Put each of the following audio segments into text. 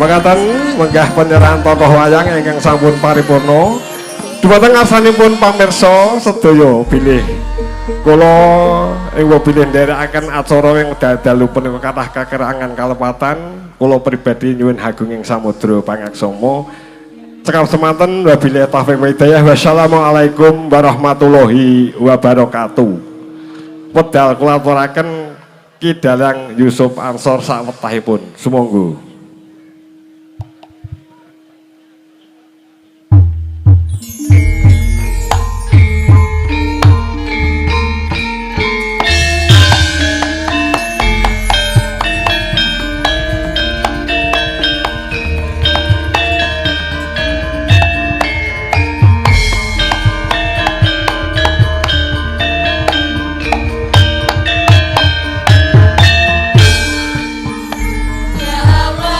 Mekaten menggah penyerahan tokoh wayang ingkang sampun paripurna. Dumateng ngarsanipun pamirsa sedaya bilih kula ing bilih nderekaken acara ing dadalu punika kathah kakerangan kalepatan. Kula pribadi nyuwun hagunging samudra pangaksama. Cekap semanten wabillahi taufiq wa hidayah. Wassalamualaikum warahmatullahi wabarakatuh. Wedal kula aturaken Ki Dalang Yusuf Ansor sawetahipun. Sumangga. Ya Allah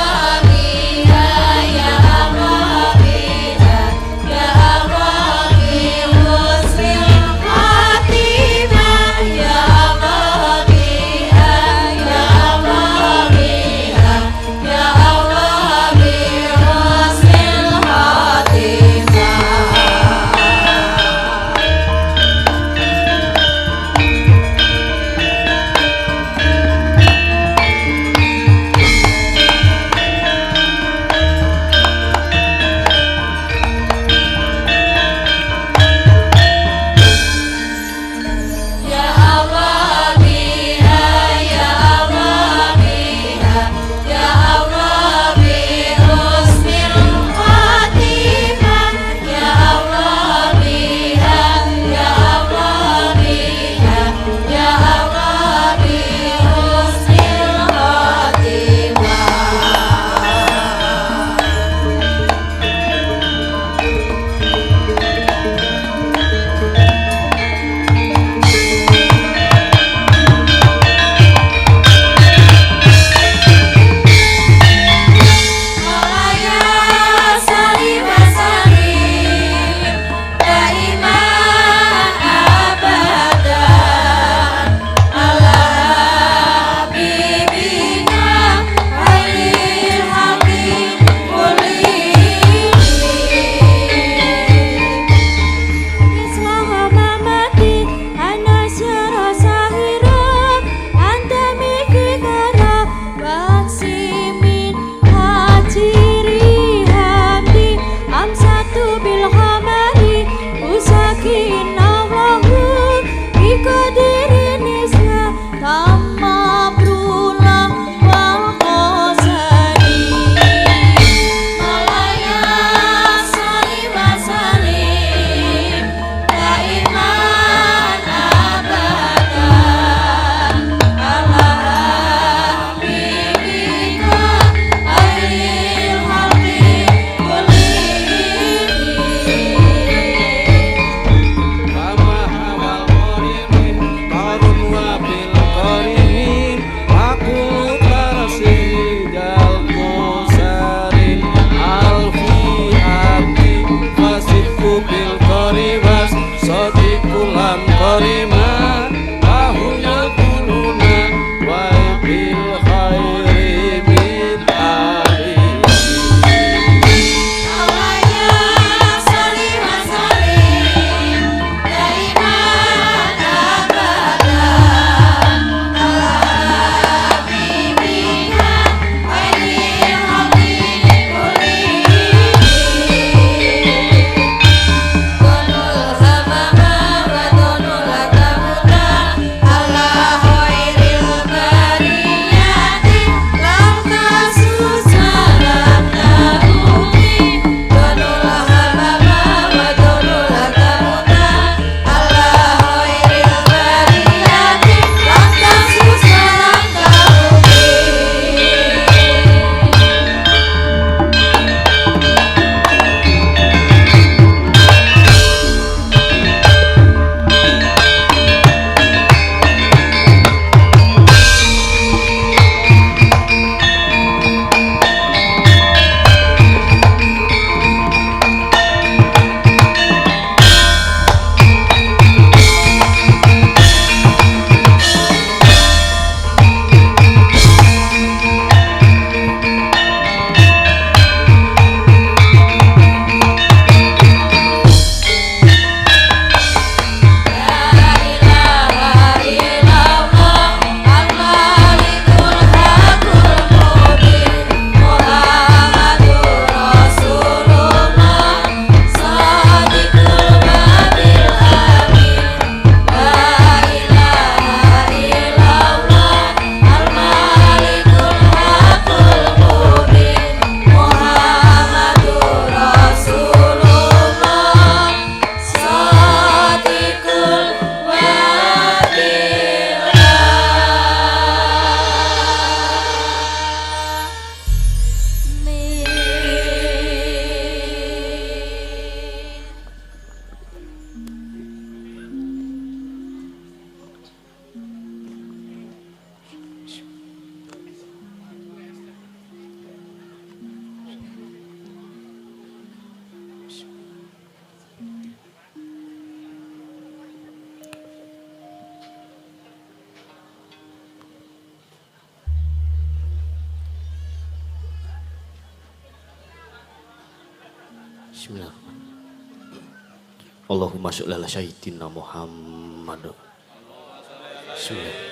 Bismillahirrahmanirrahim. Allahumma sholli ala sayyidina Muhammad. Bismillah.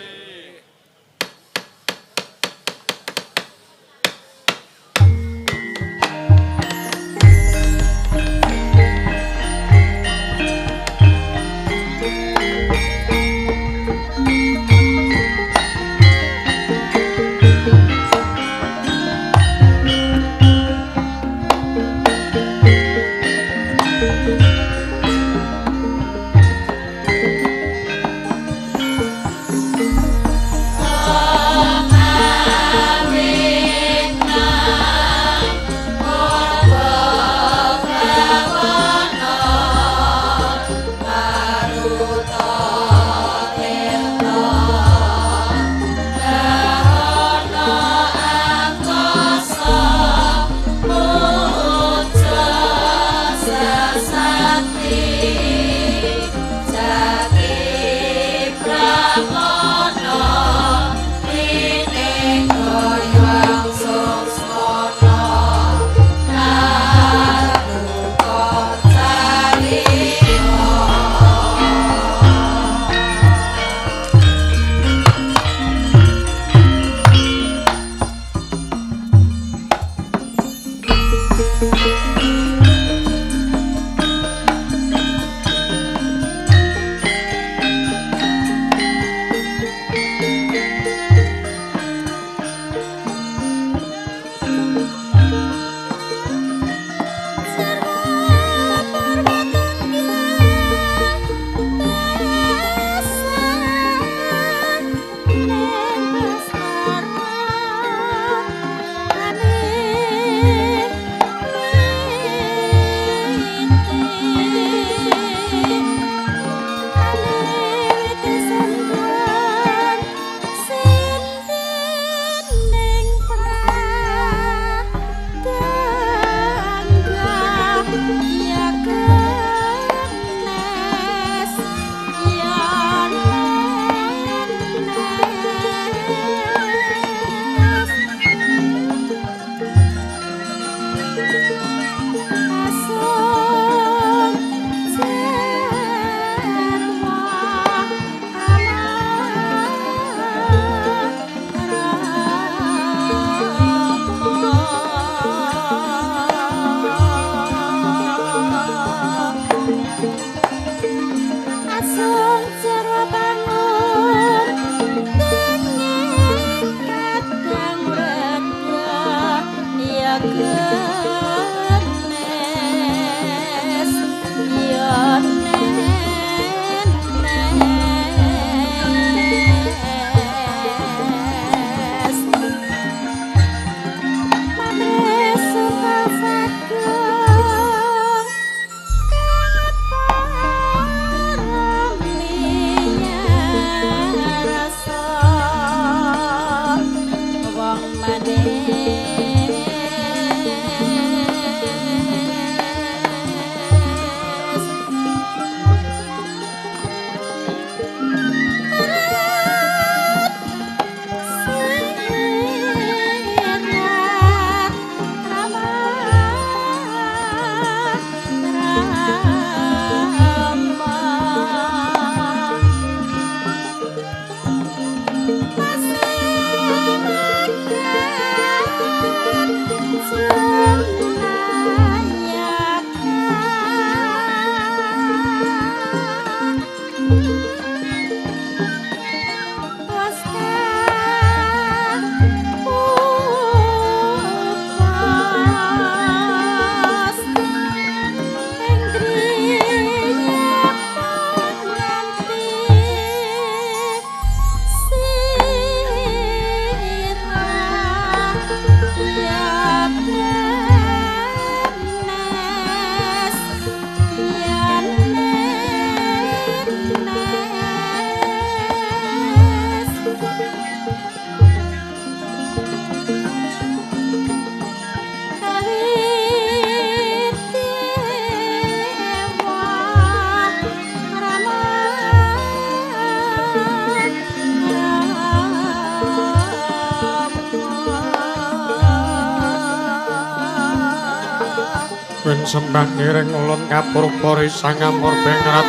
Win sembah ngiring ulun kapurpuri sangamur bengrat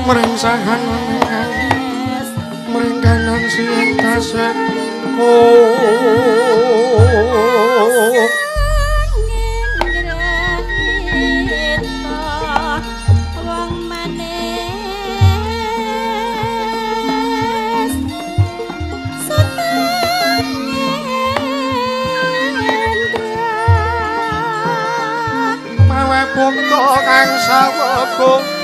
meringsahan meringkanan siang tasek mawe buka kang sawegung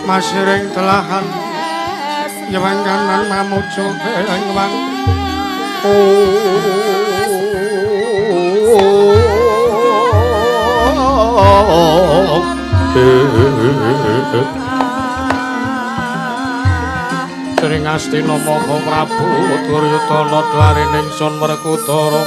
Masiring telahan Yewang kanan mamuju ing wang Sering Astina Maha Prabu Duryudana dwarining Sun Werkudara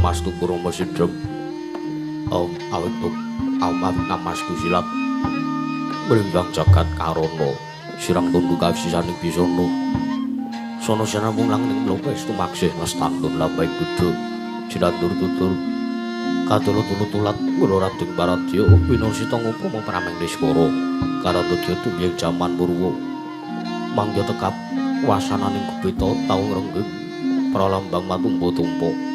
Mastu Purama Sidhem awit namasku silap mrimbang jagat karana sirang tundu kawisisaning bisana sono sinamung langning lopes tumaksih ngestantun lambai kudu sinandur tutur katulut-tulat kula Raden Paradya winasita ngupama prameng Niskara karatadya tumiyang jaman purwa mangya tekap wasananing gebeta tau ngrenggeng pralambang matumpa-tumpa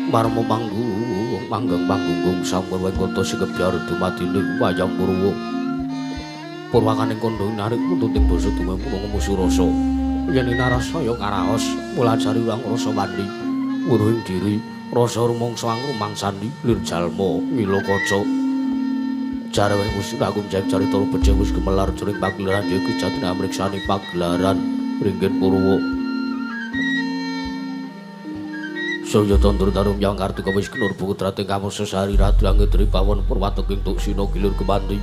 marmo manggung sampun wengkota sikebyar dumadining wayang purwa purwakaning kandha narik puntuting basa tumepun ngumusi rasa yen narasaya karaos mulajari urang rasa wani wuruhing diri rasa rumangsa angrumangsani lir jalma mila kaca jarwe wis aku njak carita becik wis gemelar jroning pagelaran ya kijatine amriksani pagelaran ringgen purwa Saya tandur tarum yang kartika wis kenur putra tingkamu sesari ratu anggedri pawon purwateking tuk sino gilur kebanti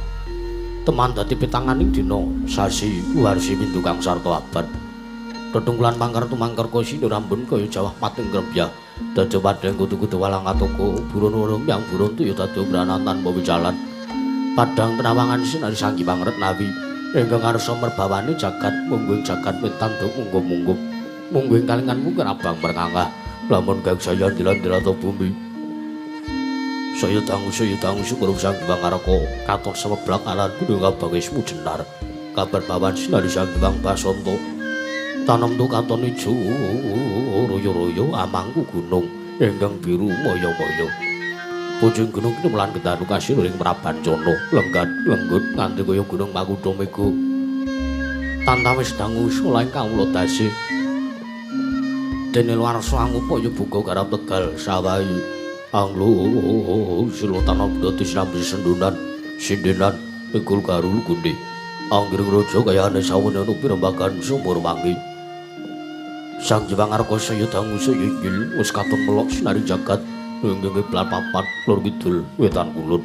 teman dadi pitanganing dina sasi warsi pintu kang sarta abad tetungkulan mangkar tumangkar sino rambun kaya jawah pating grebyah dadi padhang kutu-kutu walang atoko buron urung yang buron tuya dadi branantan pawicalan padhang penawangan sinari sanggi pangret nawi ingkang ngarsa merbawani jagat mungguing jagat mitanduk munggup-munggup mungguing kalingan mungkir abang perkangah lamun kang saya dilan-dilato bumi saya tangu syukur sang Bang Araka katon semeblak aran gunung abang wis mujenar kabar bawan sinari sang Bang Basanta tanem tu katon ijo royo-royo amangku gunung ingkang biru moyo-moyo pucung gunung kini melan ketanu kasih ring Prabancana lenggat lenggut nganti kaya gunung Makutha Mega tantawis dangu solaing kawula tasih dene warsa angupaya buka garap Tegal sawayi anglo silo tanah dadi sambi sendunan sindenan pikul karul gundi anggiring raja kayane sawene ana pirembagan sumur wangi sang Hyang Arka saya dangu saya inggil wis katon melok sinari jagat nggih papat lor kidul wetan kulon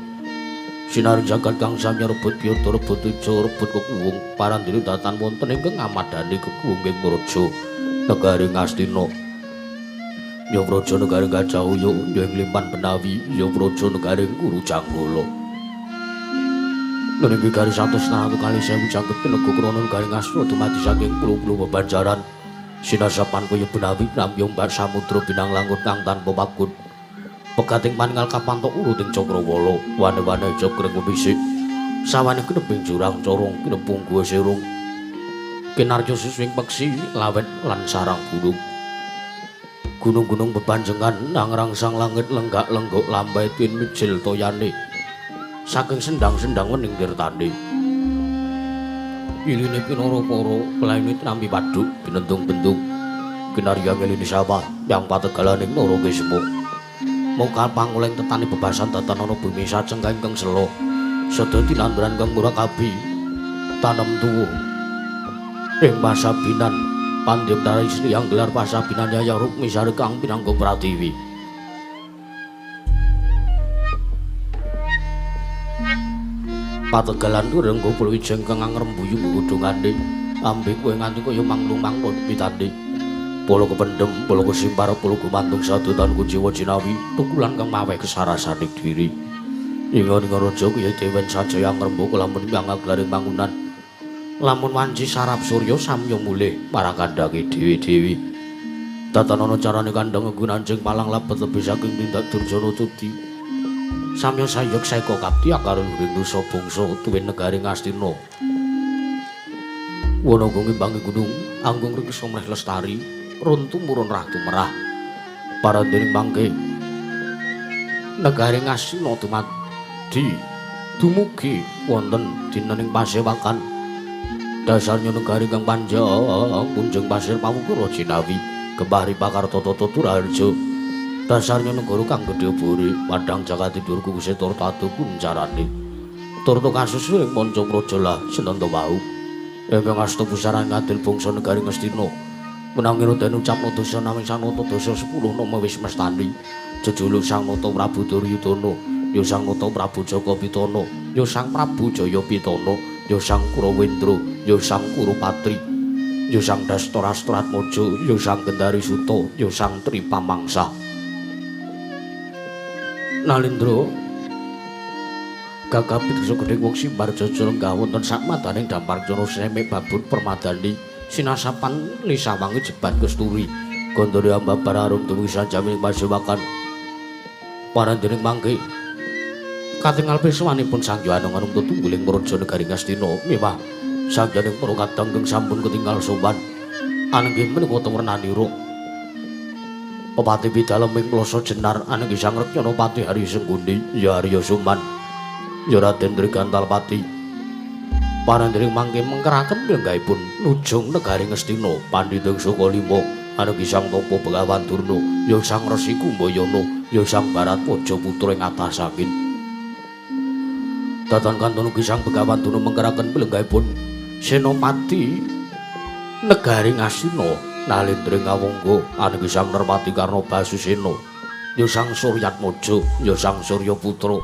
sinari jagat kang sami rebut yata rebut ijo rebut kekuwung parandene datan wonten ingkang ngamadani kekuwung ing praja negari Ngastina Ya praja negaring Gajahaya, ya Limpan Benawi, ya praja negaring Guru Janggala. Niki kali 100 kali 1000 jangkep tenaga krana negaring asra dumadi saking pulo-pulo bebanjaran. Sinasapan kaya Benawi nambyong bak samudra binang langut kang tanpa pakut. Pegating paningal kapantok uruting Cakrawala, wane-wane cakring wemisik. Sawane kineping jurang corong kinepung gua serung. Kinarya suswing peksi lawet lan sarang gunung. Gunung-gunung bebanjengan nangrangsang langit lenggak-lenggok lambai tin mijil toyane. Saking sendang-sendang wening tirtane. Iline pinara-para pelamit nampi paduk binentung-bentung. Kinarya ngelini sawah yang pategalaning nara kesemu. Mokal panguleng tetani bebasan datan ana bumi sajeng ingkang sela. Sada tinanduran kang murakabi tanem tuwa. Ing pasabinan Pandhita Isri yang gelar pasabinan Yaya Rukmi sare kang pinangga Pratiwi. Pategalan renggo pulwijeng kang ngrembuyu ngudungane ambek kowe nganti kaya manglung-manglung pitane. Polo kependhem, polo kesimpar, polo gumantung sadotan kujiwa jinawi, tukulan kang maweh kesarasaning diri. Ingon raja kaya dewen sajaya ngrembug lamun kang aglaring bangunan. Lamun wanci sarap surya samya mulih marang kandhange dewi-dewi. Tatanana carane kandhang gunanjing malang labet lebih saking tindak Durjana Tudi. Samya sayek seka kapti akar luring nusa bangsa tuwin negari Ngastina. Wanaga ngimbangi gunung anggung reksa mreh lestari, runtu murun ratu merah. Parandening mangke negari Ngastina dumadi dumugi wonten dinaning pasewakan. Dasarnya negari kang panjang punjeng pasir pamukura jinawi kembari pakarta tata Turaharja. Dasarnya negara kang gedhe bore padhang Jakati Dur kuse turta adu kuncarane. Turta kasus ing manca praja lah senanta wau. Ingkang asta pusaran ngadil bangsa negari Ngastina. Menanging den ucapna dosa naming Sang Nata dosa 10 nama wis mestani. Jejuluk Sang Nata Prabu Duryudana, ya Sang Nata Prabu Jakapitana, ya Sang Prabu Jayapitana, ya Sang Kurawendra, ya Sang Kurupatri, ya Sang Dastarastratmaja, ya Sang Gendari Suta, ya Sang Tripamangsa. Nalindra gagapit segedhing wong simbar jajal lenggah wonten sak madaning Damparjana semek babut permadani sinasapan lisawangi jebat kesturi Gandari ambabar arum dumugi sanjamining pasewakan. Parandening mangke katingal piswanipun Sang Hyang Anung tetunggiling praja negari Ngastina mewah sanjaning para kadang kang sampun ketinggal sowan anggih menika temrenanira Pepati Pidaleming Plasa Jenar anggih Sang Rekyana Pati Hari Senggundi ya Arya Suman ya Raden Trigantalpati. Parandening mangke mengkeraken lenggahipun nujung negari Ngastina Pandhita Sukalima anggih Sang Tapa Begawan Durna ya Sang Resi Kumbayana ya Sang Baratwaja putra ing atasangin. Datan kantun ugi Sang Begawan Durna mengkeraken lenggahipun Senopati negari Ngastina Nalindring Ngawangga anggih Sang Nerpati Karna Basusena ya Sang Suryatmaja ya Sang Suryaputra.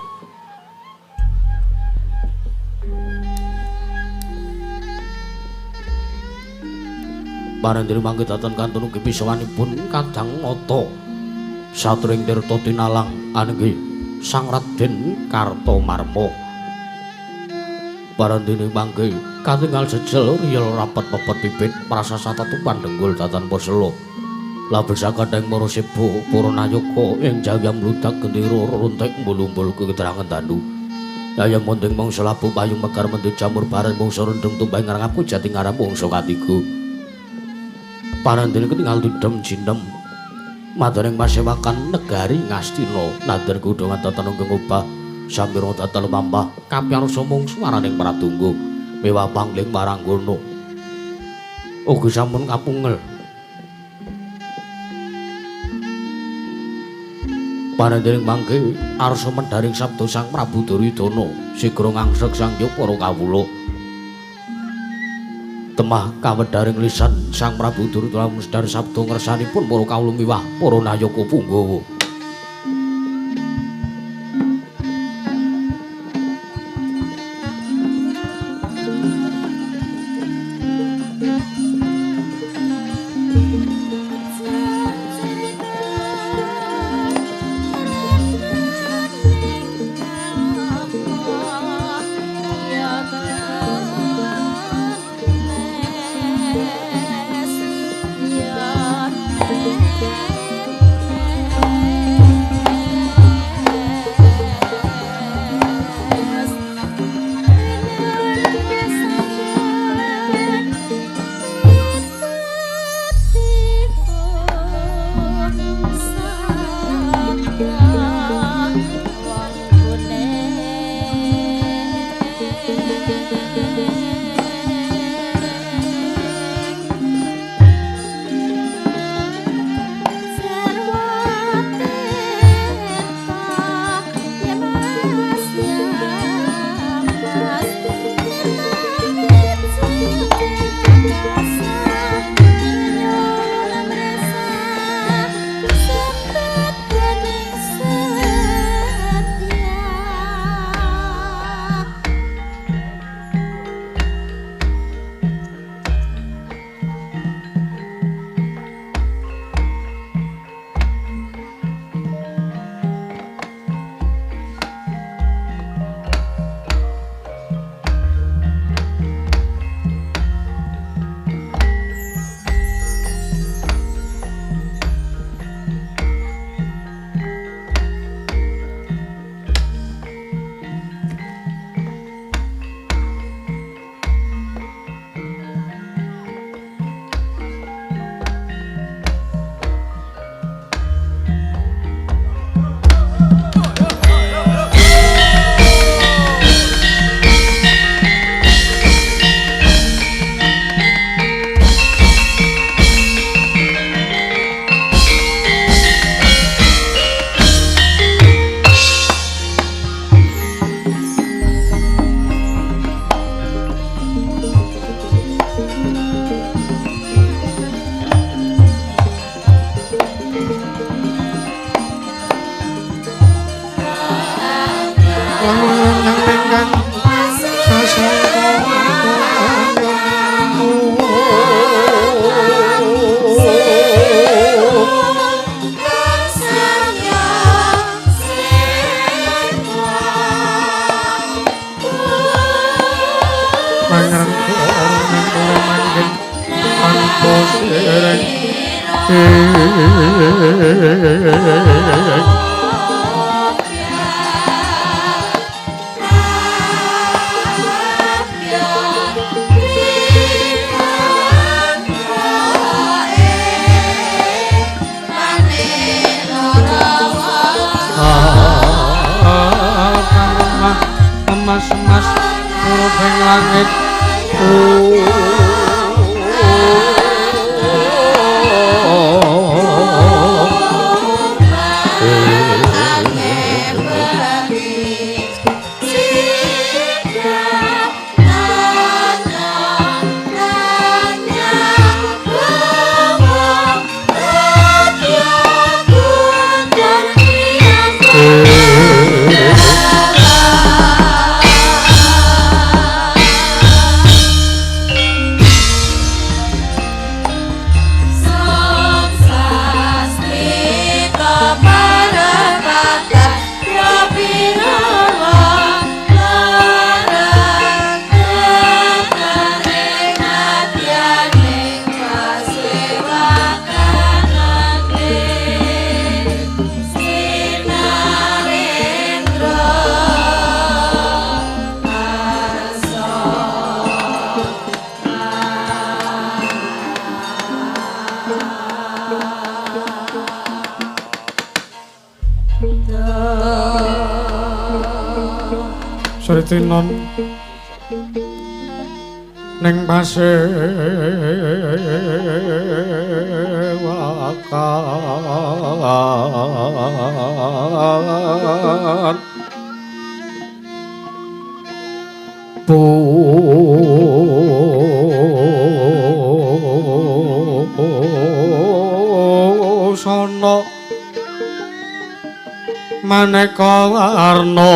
Parandening mangke datan kantun ugi piswanipun Kadang Nata Satring Tirta Tinalang anggih Sang Raden Kartamarma. Parandening mangke katingal jejel riyel rapet pepet pipit prasasata tupan denggul datan posela. Label sakadang para seba para nayaka ing jayam mludak gendera runtik mbul-umbul keterangan tandu. Yayam monting mangsa labu payung mekar mendut jamur bareng mangsa rendeng tumbang ngarep jati ngarep mangsa katiga. Parandening ketingal didem jinem madaning pasewakan negari Ngastina nadher kudungan datan nggeng obah sampira datan mampah kapiyarsa mung swaraning pratungga mewah pangling maranggono ugi sampun kapungel. Parandening mangke arsa mendaring sabda Sang Prabu Duryudana sigra ngangsrek sangya para kawula. Temah kawedaring lisan Sang Prabu Duryudana musdar sabda ngersanipun para kawula miwah para nayaka Punggawa. Emas-emas uruping langit. Sritinon ning pasewakan busana maneka warna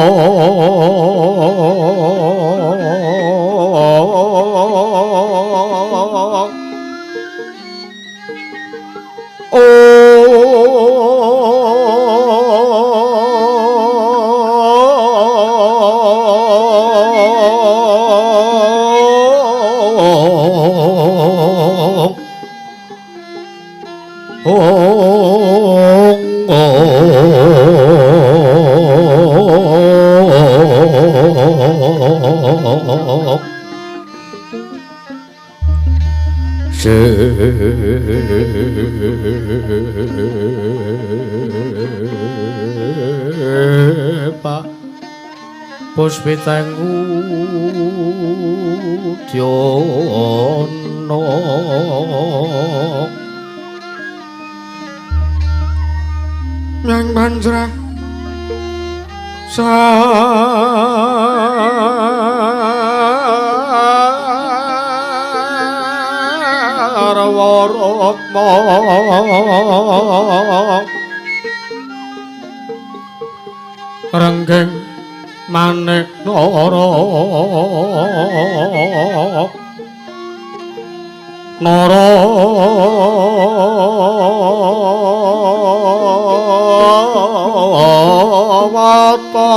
Pak Puspiteng Udyono yang banjrah sarwaratma renggeng manik nara Narawata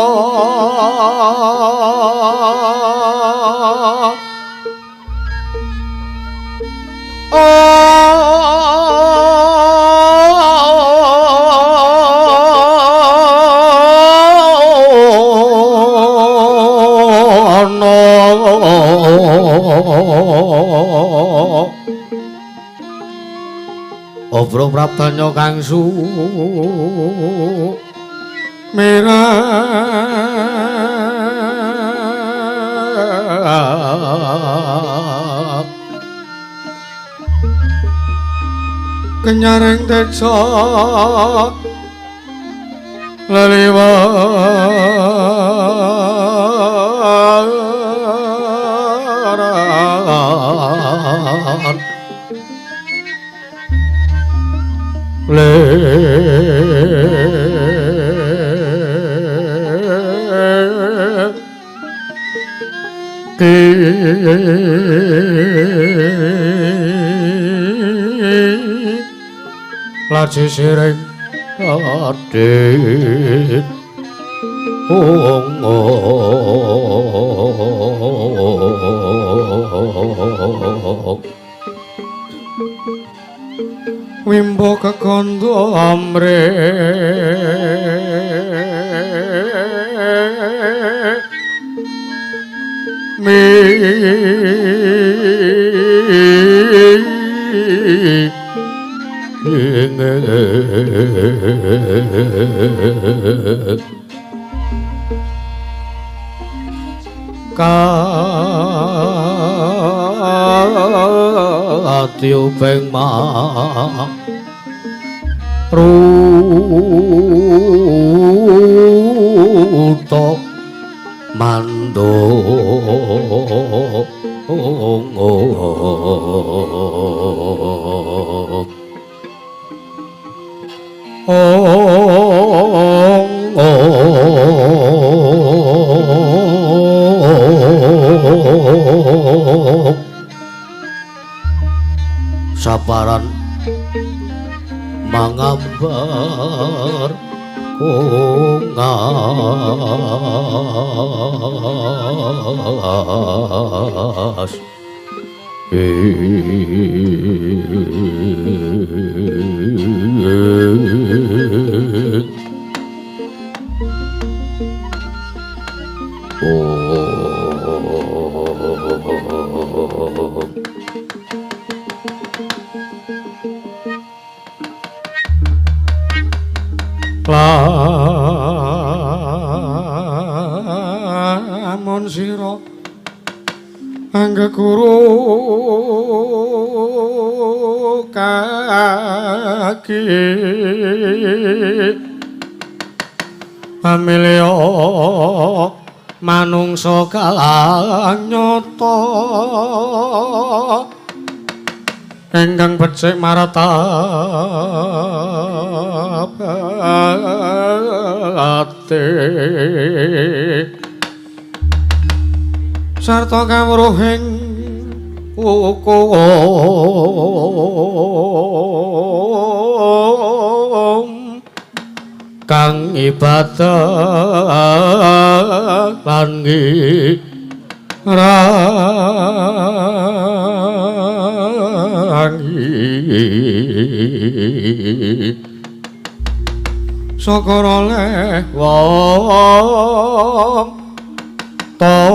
Obro praptanya kang sumerap kenyaring teksa leliwaran laji sireng adit wimbo kekondo amre mi kati upeng ma ruto mando saparan mangambar kongas lamun sira anggeguru kaki pamilya manungsa kalang nyata enggang becik maratap ate sarta kawruhing hukum kang ibadah lan saka oleh wong topo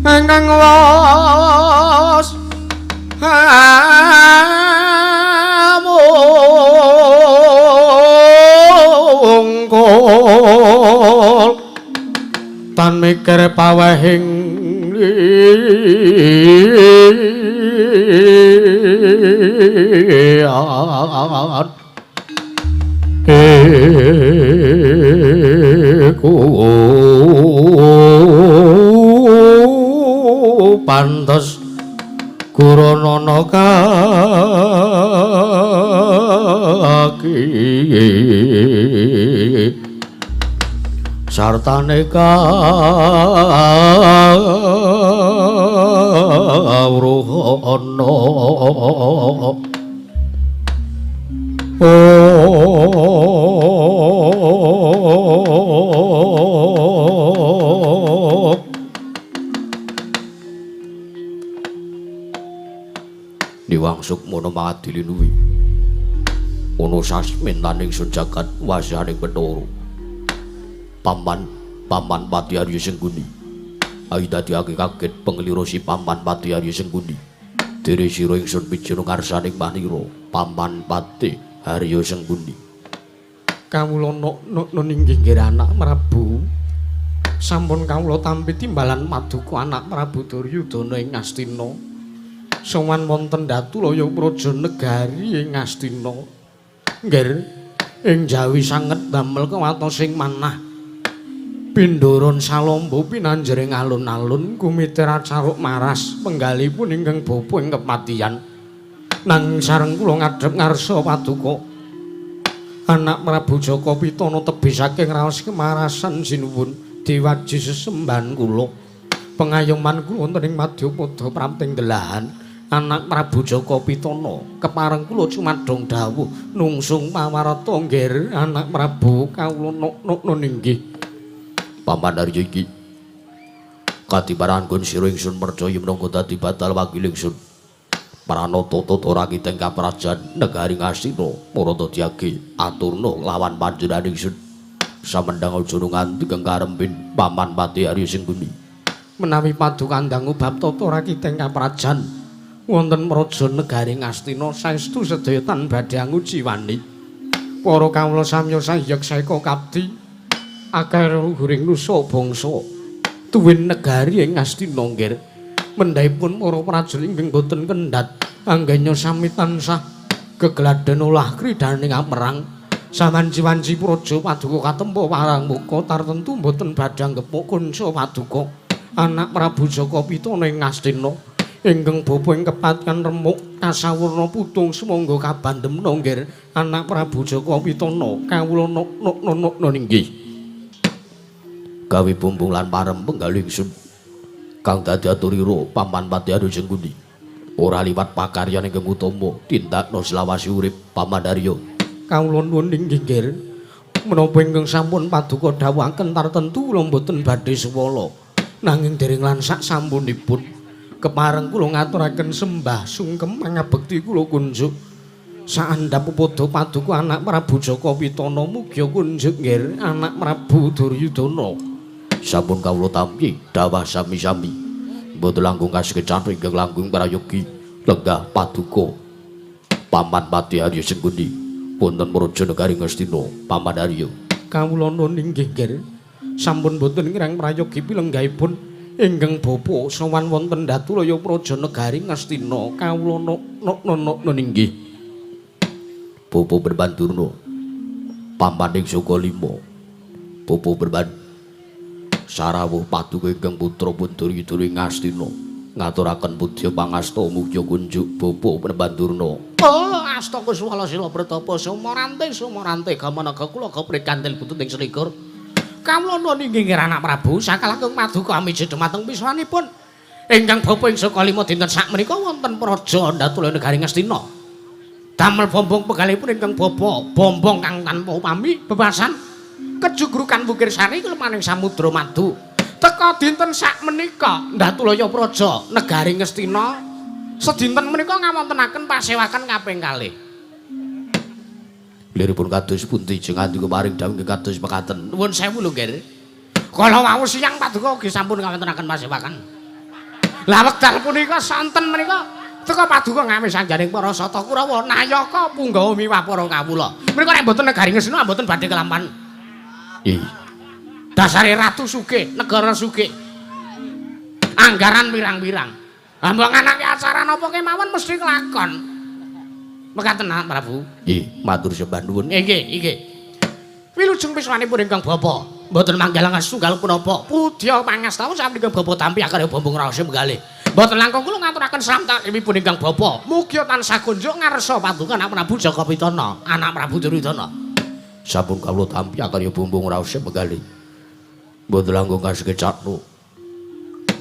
engkang was mungkul tan mikir pawehing liat iku pantes Guranana kaki sartane kawruhana Diwangsuk mono mangadili nuwi ono sasmentaning sejagat wasaning Bathara paman Pati Arya Sengguni ayo dadiake kaget pengliro si paman Pati Arya Sengguni dere sira ingsun pijana ngarsaning manira paman Pati Arya Sengguni kawula nun inggih anak Prabu sampun kawula tampi timbalan maduka anak Prabu Duryudana ing Astina sowan wonten Datulaya Praja Negari ing Astina nggih ing Jawi sanget damel kewatosing manah Pindoron salombo pinanjering alun-alun kumiter caruk maras penggalipun ingkang bapa ing kepatihan nang sareng kula ngadhep ngarsa paduka anak Prabu Jaka Pitana tebih saking raos kemarasan sinuwun diwaji sesembahan kula pengayoman kula wonten ing Madyapada pramting delahan anak Prabu Jaka Pitana kepareng kula cumadhong dawuh nungsung pawarta nggih anak Prabu kawula nok ninggih Paman Arya iki kadiparan kun sira ingsun percaya menangka dadi batal wakil ingsun Pranata tata rakiteng kaprajan negari Ngastina Marata Tyagi aturna lawan panjenengan ingsun samendang aja nganti kang karempin Paman Pati Arya Sengguni menawi paduka dangu bab tata rakiteng kaprajan wonten praja negari Ngastina saestu sedaya tan badhe anguji wani para kawula samya sayeksaeka kabdi akeh luhuring nusa bangsa tuwin negari ing Ngastina nggih mendhaipun para prajurit inggih boten kendhat anggenya sami tansah gegladen olah kridaning perang sawanci-wanci praja paduka katempa parang muka tartentu boten badhe anggepuk kunca paduka anak Prabu Jaka Pitana ing Ngastina ingkang bapa ing kepatihan remuk kasawurna putung sumangga kabandhemna nggih anak Prabu Jaka Pitana kawula nok ninggih gawe bumbung lan parem penggal ingsun kang dadi aturira Paman Pati Arya Sengguni ora liwat pakaryan ingkang utama tindakna selawasi urip Paman Arya kawula nuwun inggih nggih menapa ingkang sampun paduka dawuhaken tartentu kula mboten badhe suwala nanging dereng lansak sampunipun kepareng kula ngaturaken sembah sungkem mangabekti kula kunjuk saandhap padha paduka anak Prabu Jaka Pitana mugi kunjuk nggih anak Prabu Duryudana sampun kawula tampi dawah sami-sami mboten langkung kasekecan ingkang langkung prayogi lenggah paduka Paman Pati Arya Sengguni wonten praja negari Ngastina Paman Arya kawula nuwun inggih nggih sampun boten kirang prayogi pilenggahipun ingkang bapa sowan wonten Datulaya praja negari Ngastina kawula nok inggih bapa Berbandurna pamaning saka 5 bapa Berbandurna sarawuh paduka ingkang putra Duryudana ing Ngastina ngaturaken pudya pangasta mugi kunjuk bapa Berbandurna oh asta kuswala sila pratapa sumarante gamanaga kula keprikantil pututing selikur kawula nuwun inggih anak Prabu sakalangkung paduka amiji dhumateng piswanipun ingkang bapa ing saka 5 dinten sakmenika wonten praja Datulaya negari Ngastina damel bombong pegalipun ingkang bapa bombong kang tanpa upami bebasan kejugrukan Bukir Sari kelemaning Samudra Madu teka dinten sakmenika Datulaya praja negari Ngastina sedinten menika ngawontenaken pasewakan kaping kalih liripun kados pundi jeneng andika paring dawuh kados mekaten nuwun sewu lho nggih kala wau siang paduka ugi sampun ngawontenaken pasewakan la wekdal punika santen menika teka paduka ngami sanjaring para sata Kurawa nayaka punggawa miwah para kawula menika nek mboten negari Ngastina mboten badhe kelampan dasare ratu sugih negara sugih anggaran pirang-pirang ambang anake acara napa kemawon mesti kelakon mekaten Prabu matur sembah nuwun nggih wilujeng piswanipun ingkang bapa mboten manggalangan setunggal punapa pudya pangastawa sampun bapa tampi akarya bombong raos menggalih mboten langkung kula ngaturaken salam taklimipun ingkang bapa mugi tansah kunjuk ngarsa paduka anak Prabu Jaka Pitana anak Prabu Duryudana sampun kawula tampi akarya bumbung raos menggalih mboten langkung kasekecatno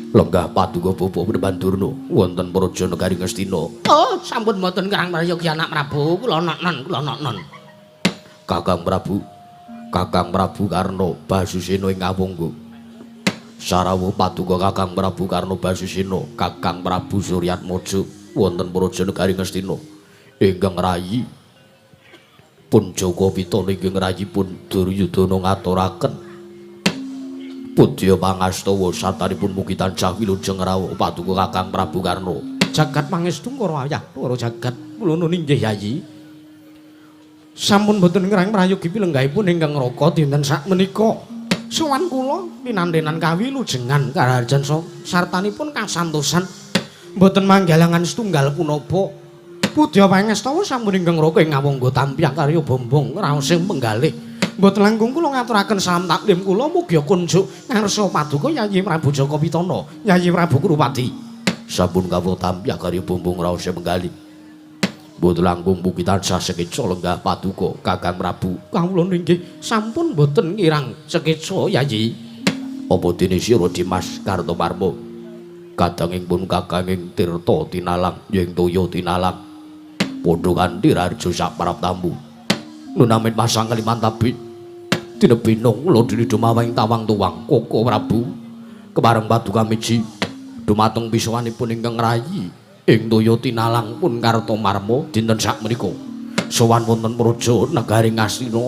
lenggah paduka bapa Berbandurna wonten praja negari Ngastina oh sampun mboten kirang prayogi anak Prabu kula nok-non Kakang Prabu Karna Basusena ing Awangga sarawuh paduka Kakang Prabu Karna Basusena Kakang Prabu Suryatmaja wonten praja negari Ngastina ingkang rayi pun Jaka Pitana inggih rayipun Duryudana ngaturaken pudya pangastawa satanipun mugi tansah wilujeng rawuh paduka Kakang Prabu Karna jagat pangestu para ayah para jagat kula nuwun inggih yayi sampun boten ngrang prayogi pilenggahipun ingkang raka dinten sakmenika sowan kula pinantenan kawilujengan karajan sartanipun kasantosan boten manggalangan setunggal punapa pudya pangastawa sampun ingkang raka ing Awangga tampi karya bombong raos menggalih mboten langkung kula ngaturaken salam taklim kula mugi kunjuk ngarsa paduka Yayi Prabu Jaka Pitana Yayi Prabu Kurupati sampun kawula tampi karya bombong raos menggalih Mboten langkung mugi tansah seketsa lenggah paduka Kakang Prabu. Kawula nggih sampun mboten ngirang seketsa Yayi. Apa dene sira Dimas Kartomarmo? Kadangipun Kakanging Tirta Tinalang ing toya tinalang. Padha kanthi raharja sak parab tamu. Nun amit masang Kalimantabi. Dinebinong kula dene dumawing tawang tuwang Koko Prabu. Kepareng paduka miji dumateng pisuwanipun ingkang rayi. Ing toya tinalang pun Kartomarmo dinten sakmenika sowan wonten praja negari Ngastina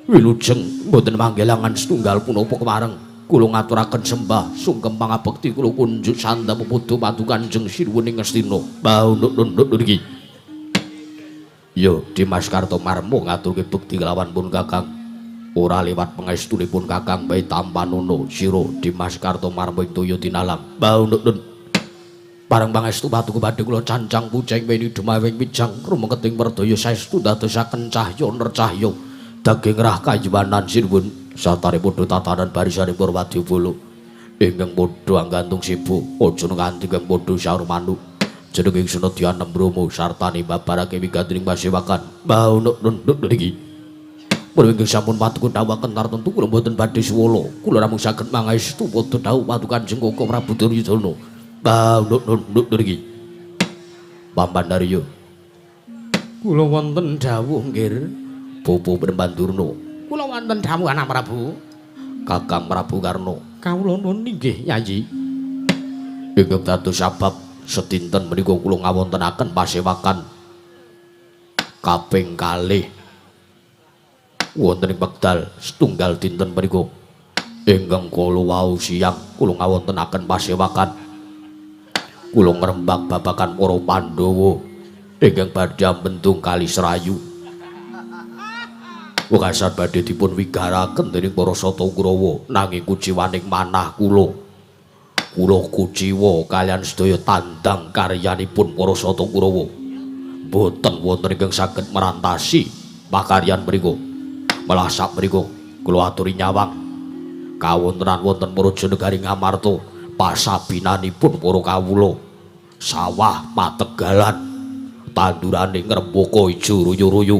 wilujeng boten manggelangan setunggal punapa kemareng kula ngaturaken sembah sungkem pangabekti kula kunjuk sanda pepudu paduka Kanjeng Sinuwuning Ngastina baunuk-unuk niki yo Dimas Kartomarmo ngaturke bekti kelawan pun Kakang ora liwat pangestunipun Kakang bae Tampanono sira Dimas Kartomarmo ing toya tinalang baunuk-unuk Parang pangestu patuku badhe kula cancang puceng weni dumawing wijang rumeketing perdaya saestu dadosaken cahya nercahya daging rah kayuwanan sinuwun satare padha tatanan barisanipun wadyabala ingkang padha anggantung sibuk aja nganti kang padha saur manuk jenenging Senadyan Bromo sartane babarake wigating pasewakan baunuk-unuk niki Mriki sampun patuku dawuhaken tartemtu kula mboten badhe suwala kula namung saged mangestu padha dawuh paduka Kanjeng Koko Prabu Duryudana Nduk niki. Paman Daryo. Kula wonten dawuh nggih, Bapak Brembandurna. Kula wonten dawuh anak Prabu. Kakang Prabu Karna. Kawula nuwun inggih, Yayi. Ingkang dados sabab sedinten menika kula ngawontenaken pasewakan kaping kalih wonten ing wekdal setunggal dinten menika. Ingkang kala wau siang kula ngawontenaken pasewakan kula ngrembak babakan para Pandhawa ingkang badhe mbentung Kali Serayu. Wekasan badhe dipun wigaraken dening para Sata Kurawa nanging kuciwaning manah kula kuciwa kalian sedaya tandang karyanipun para Sata Kurawa. Boten wonten ingkang saged merantasi pakaryan mriku. Malah sak mriku kula aturi nyawang kawontenan wonten Praja Negari Ngamarta pasabinanipun para kawula sawah pategalan tandurane ngrembaka ijo ruyu-ruyu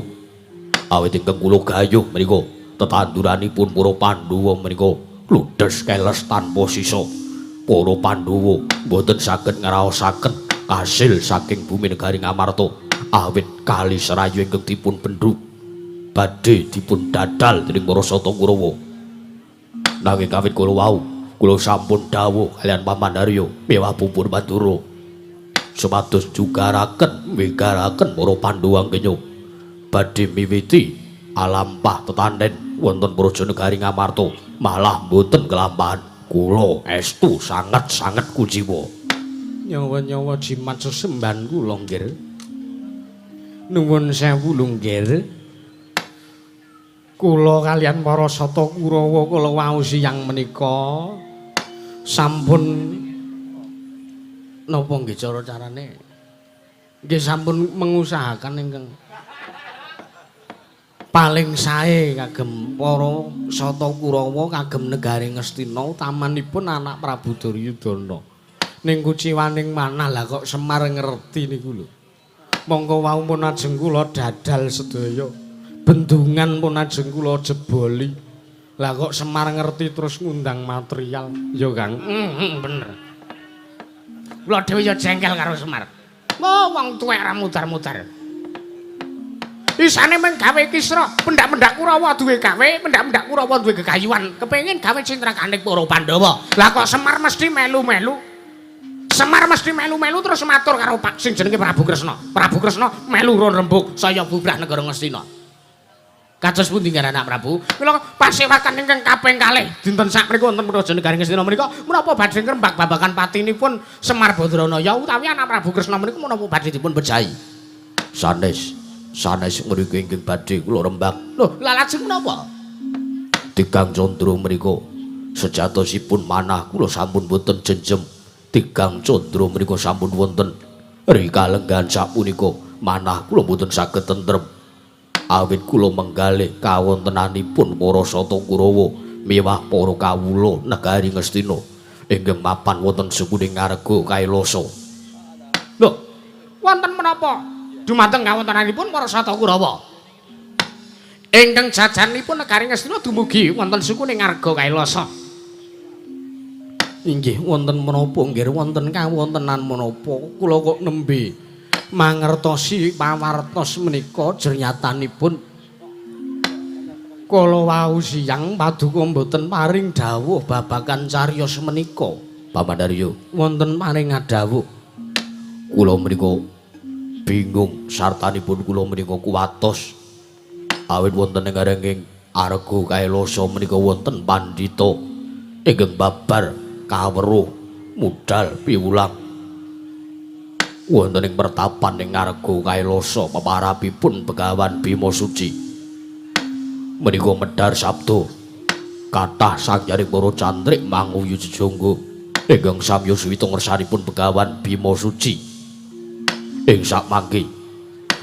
awit ingkang kula gayuh menika tetanduranipun para Pandhawa menika ludes keles tanpa sisa para Pandhawa boten saged ngraosaken kasil saking bumi negari Ngamarta awit Kali Serayu ingkang dipun bendhuk badhe dipun dadal dening para Sata Kurawa nanging awit kula wau kula sampun dawuh kalian Paman Daryo miwah Pupur Bandura supados jugaraken wigaraken para Pandhawa kenya badhe miwiti alampah tetanden wonten Praja Negari Ngamarta malah mboten kelampahan kula estu sanget-sanget kuciwa nyawa-nyawa jimat sesemban kula nggih nuwun sewu nggih kula kalian para Sata Kurawa kala wau siang menika sampun napa nggih cara-carane nggih sampun mengusahakan ingkang paling sae kagem para Sata Kurawa kagem negari Ngastina utamanipun anak Prabu Duryudana ning kuciwaning manah lah kok Semar ngerti niku lho monggo wau pun ajeng kula dadal sedaya bendungan pun ajeng kula jeboli lah kok Semar ngerti terus ngundang material ya Kang bener kula dhewe ya jengkel karo Semar wong tuwek ra mutar-mutar isane men gawe kisra pendak-pendak Kurawa duwe gawe pendak-pendak Kurawa duwe gegayuhan kepengin gawe cintrakaning para Pandhawa lah kok Semar mesti melu-melu Semar mesti melu-melu terus matur karo Pak sing jenenge Prabu Kresna. Prabu Kresna melu ron rembug saya bubrah negara Ngastina. Kados pundi ngaran anak Prabu? Kula pasewakan ingkang kaping kalih dinten sakmenika wonten Praja Negari Ngastina menika menapa badhe ngrembak babagan patinipun Semar Badranaya utawi anak Prabu Kresna menika menapa badhe dipun bejahi. Sanes mriki ingkang badhe kula rembak. Lho, lajeng menapa? Tigang Candra menika sejatosipun manah kula sampun boten jenjem. Tigang Candra menika sampun wonten rikalenggan sapunika manah kula mboten saged tentrem awit kula menggalih kawontenanipun para Sata Kurawa miwah para kawula negari Ngastina ingkang mapan wonten sukuning ngarga Kailasa. Lho, wonten menapa? dumateng kawontenanipun para Sata Kurawa. Ingkang jajanipun negari Ngastina dumugi wonten sukuning Arga Kailasa. Inggih wonten menapa nggih wonten kawontenan menapa kula kok nembe mangertosi pawartos menika jernyatanipun kala wau siang paduka mboten paring dawuh babagan cariyos menika. Paman Daryo wonten paring dawuh kula menika bingung sartanipun kula menika kuwatos awit wonten ing arenging Arga Kailasa menika wonten pandhita ingkang babar kaweruh mudal piwulang wonten ing pertapan ing Arga Kailasa paparapipun Begawan Bima Suci menika medhar sabda kathah sangjaring para cantrik manguyu jejonggo ingkang samya suwita ngersanipun Begawan Bima Suci ing sakmangke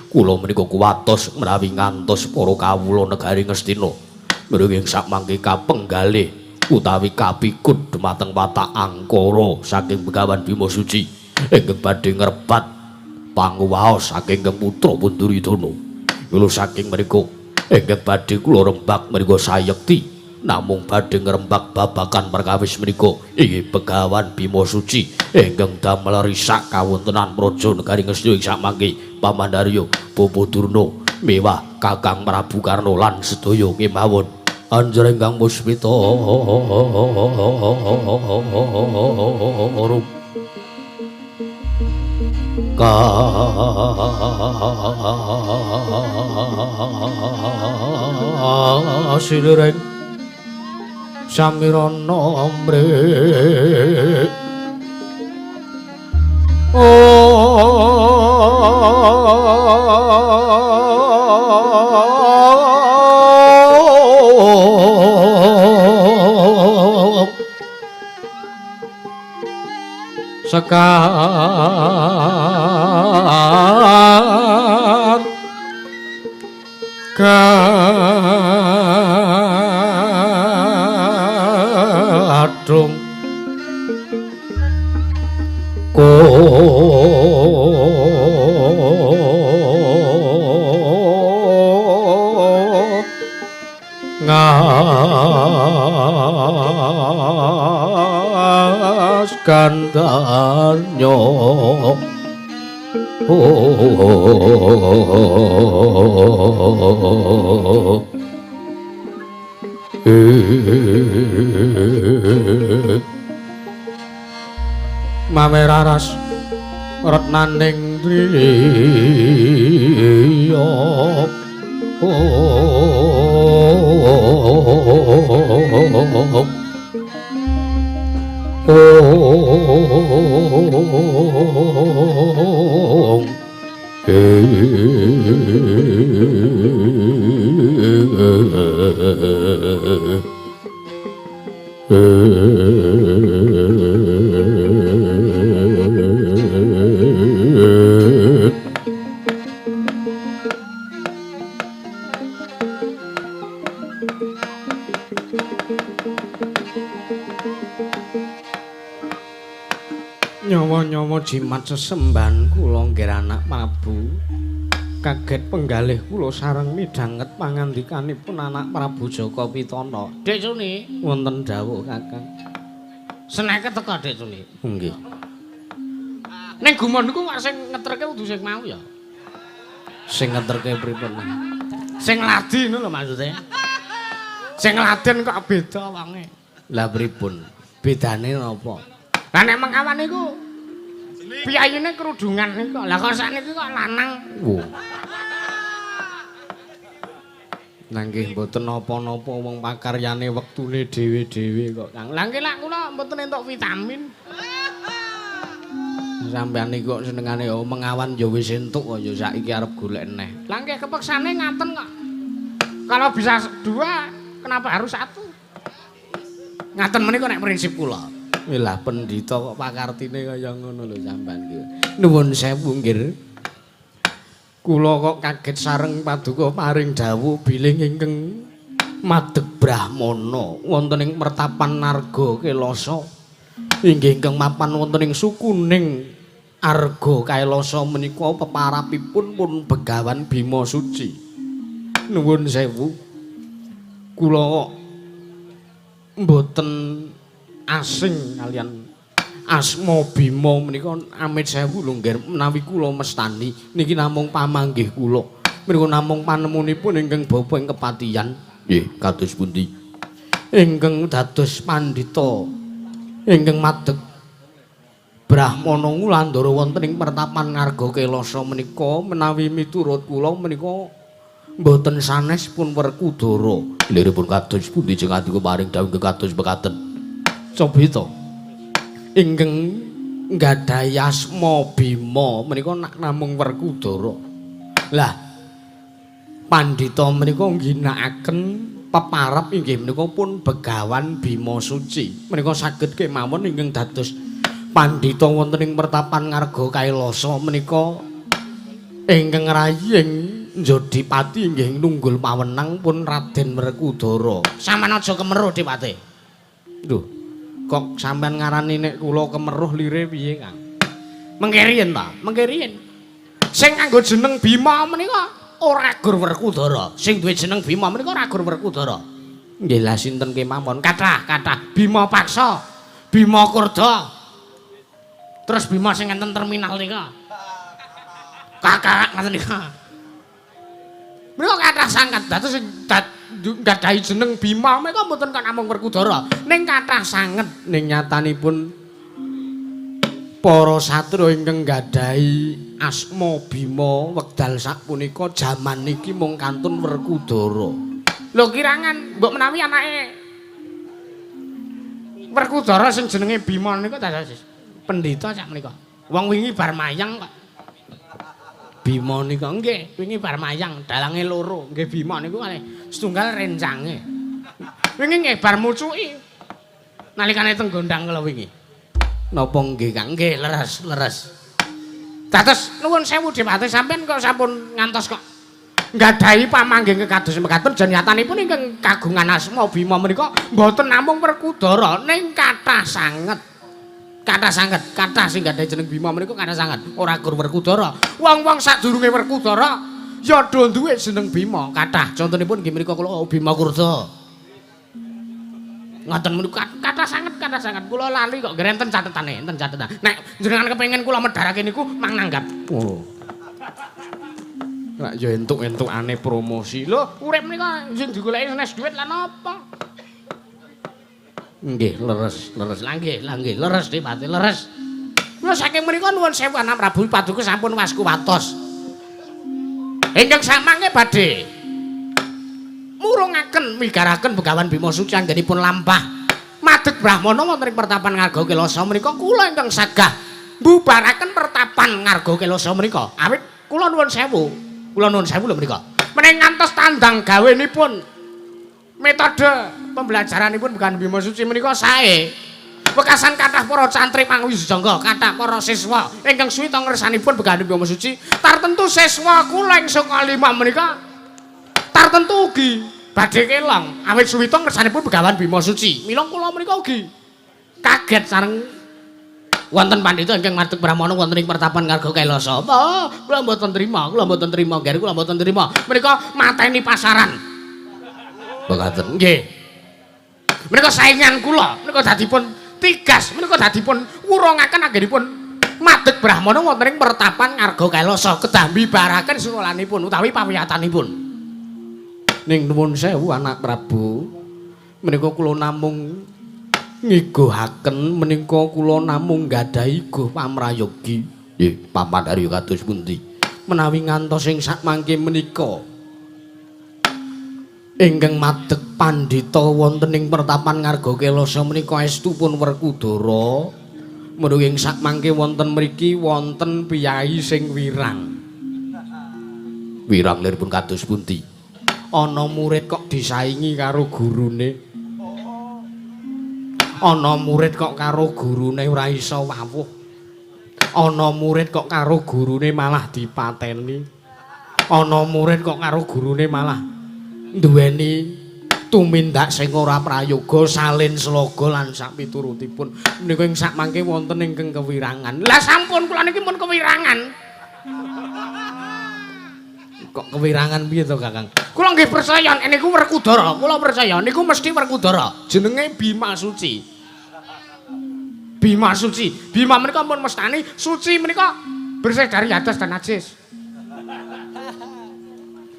kula menika kuwatos menawi ngantos para kawula negari Ngastina menika ing sakmangke kapenggalih utawi kapikut dumateng watak angkara saking Begawan Bima Suci ingkang badhe ngrebat panguwaos saking putra Punduridana. Kula saking menika ingkang badhe kula rembak menika sayekti namung badhe ngrembak babagan perkawis menika inggih Begawan Bima Suci ingkang damel risak kawontenan praja negari Ngastina ing sakmangke Paman Daryo Bapa Durna mewah Kakang Prabu Karna lan sedaya kemawon anjering Kang Puspita rum kasilireng samirana mrih sekar kadung ngas kandanyo mameraras retnaning driya nyawa-nyawa jimat sesembahan kula nggih anak Prabu kaget penggalih kula sareng midhanget pangandikanipun anak Prabu Jaka Pitana. Dek Suni wonten dawuh Kakang. Seneke teka Dek Suni. Nggih. Ning gumun niku kok sing ngeterke kudu sing mau ya. Sing ngeterke pripun? Sing ladi ngono lho maksude. Sing laden kok beda wange. Lah pripun? Bedane napa? Lah nek mengkawan niku piyayine kerudungan niku. Lah kok sakniki kok lanang. Nangih mboten napa-napa wong pakaryane wektune dhewe-dhewe kok Kang. Lah nggih lak kula mboten entuk vitamin. Sampeyan niku kok senengane mengawan ya wis entuk kok ya saiki arep golek eneh. Lah nggih kepeksane ngaten kok. Kalau bisa dua, kenapa harus satu? Ngaten menika nek prinsip kula. Lah pendhita kok pakartine kaya ngono lho sampean iki. Nuwun sewu nggih. Kula kok kaget sareng paduka paring dawuh bilih ingkang madeg Brahmana wonten ing mertapan Arga Kailasa. Inggih ingkang mapan wonten ing sukuning Arga Kailasa menika peparapipun pun Begawan Bima Suci. Nuwun sewu. Kula mboten asing kalian asma Bima menika amit sewu lho nggih menawi kula mestani niki namung pamanggih kula. Menika namung panemunipun ingkang bapa ing kepatihan. Nggih, kados pundi? Ingkang dados pandhita ingkang madeg Brahmana Ngulandara wonten ing pertapan Ngarga Kelasa menika menawi miturut kula menika mboten sanes pun Werkudara. Liripun kados pundi jeng adika paring dawuh kados mekaten. Cobita ingkang nggadahi asma Bima menika namung Werkudara. Lah pandhita menika ngginakaken peparap inggih menika pun Begawan Bima Suci. Menika saged kemawon ingkang dados pandhita wonten ing pertapan Ngarga Kailasa menika ingkang raying Jodipati inggih nunggul pawenang pun Raden Werkudara. Sampeyan aja kemeruh Dipati. Lho, kok sampeyan ngarani nek kula kemeruh lire piye, Kang? Mengke riyen ta? Mengke riyen. Sing nganggo jeneng Bima menika ora Gur Werkudara. Sing duwe jeneng Bima menika ora Gur Werkudara. Nggih lah sinten kemawon? Kathah Bima Paksa, Bima Kurda. Terus Bima sing enten terminal nika. Kakak ngoten nika. Menika kathah sanget dados sing gadahi jeneng Bima menika mboten kan namung Werkudara, ning kathah sanget ning nyatanipun para satru ingkang gadahi asma Bima wekdal sapunika jaman niki mung kantun Werkudara. Lho kirangan mbok menawi anake Werkudara sing jenenge Bima niku dados pendhita sak menika. Wong wingi bar mayang kok. Bima nika nggih, wingi bar mayang dalange loro. Nggih Bima niku kalih setunggal rencange. Wingi nggih bar mucuki. Nalikane teng gondang kala wingi. Napa nggih Kang? Nggih, leres. Dados nuwun sewu Dipati sampeyan kok sampun ngantos kok nggadahi pamanggih kados mekaten janyatanipun ingkang kagungan asma Bima menika mboten namung Werkudara ning kathah sanget. Kathah sing gadahi jeneng Bima menika kathah sanget. Ora Gur Werkudara. Wong-wong sadurunge Werkudara ya do duwe jeneng Bima. Kathah. Contonipun nggih menika kula Bima Kurda. Ngoten menika kathah sanget. Kula lali kok nggih enten catetane, enten catetan. Nek jenengan kepengin kula medharake niku mang nanggap. Oh. Lah ya entuk-entukane promosi. Lho, urip menika sing digoleki sanes dhuwit lan apa? Nggih, leres. Langgih, leres Dipati, leres. Kula saking menika nuwun sewu Anak Prabu Paduka sampun wasku watos. Ingkang samangke badhe murungaken migaraken Begawan Bima Suci anggenipun lampah madeg Brahmana wonten ing pertapan Ngarga Kelasa menika kula ingkang sagah mbubaraken pertapan Ngarga Kelasa menika. Awit kula nuwun sewu lho menika. Menawi ngantos tandang gawenipun metode pembelajaranipun Begawan Bima Suci menika sae. Wekasan kathah para cantri pangwijangga, kathah para siswa ingkang suwita ngersanipun Begawan Bima Suci, tartentu siswa kula ing saka lima menika tartentu ugi badhe kelong awit suwita ngersanipun Begawan Bima Suci. Mila kula menika ugi kaget sareng wonten pandhita ingkang madeg Brahmana wonten ing pertapan Ngarga Kelasa. Kula mboten trima, nggih kula mboten trima. Menika mateni pasaran. Mekaten nggih. Menika saingan kula, menika dadipun tigas, menika dadipun wurungaken anggenipun madeg Brahmana wonten ing pertapan Ngarga Kelasa kedah mbibaraken sunalanipun utawi pawiyatanipun. Ning nuwun sewu Anak Prabu, menika kula namung ngigohaken menika kula namung nggadahi guh pamrayogi. Nggih, paman Arya kados pundi? Menawi ngantos ing sakmangke menika ingkang madeg pandhita wonten ing pertapan Ngarga Kelasa menika estupun Werkudara. Menawi ing sakmangke wonten mriki wonten piyai sing wirang. Wirang liripun kados pundi? Ana murid kok disaingi karo gurune. Ana murid kok karo gurune ora iso wawuh. Ana murid kok karo gurune malah dipateni. Ana murid kok karo gurune malah duweni tumindak sing ora prayoga salin sloga lan sapiturutipun menika ing sakmangke wonten ingkang kewirangan. Lah sampun kula niki pun kewirangan. Kok kewirangan piye to Kakang? Kula nggih percaya niku Werkudara, kula percaya niku mesti Werkudara. Jenenge Bima Suci. Bima Suci. Bima menika pun mestani, suci menika bersih dari hadas dan najis.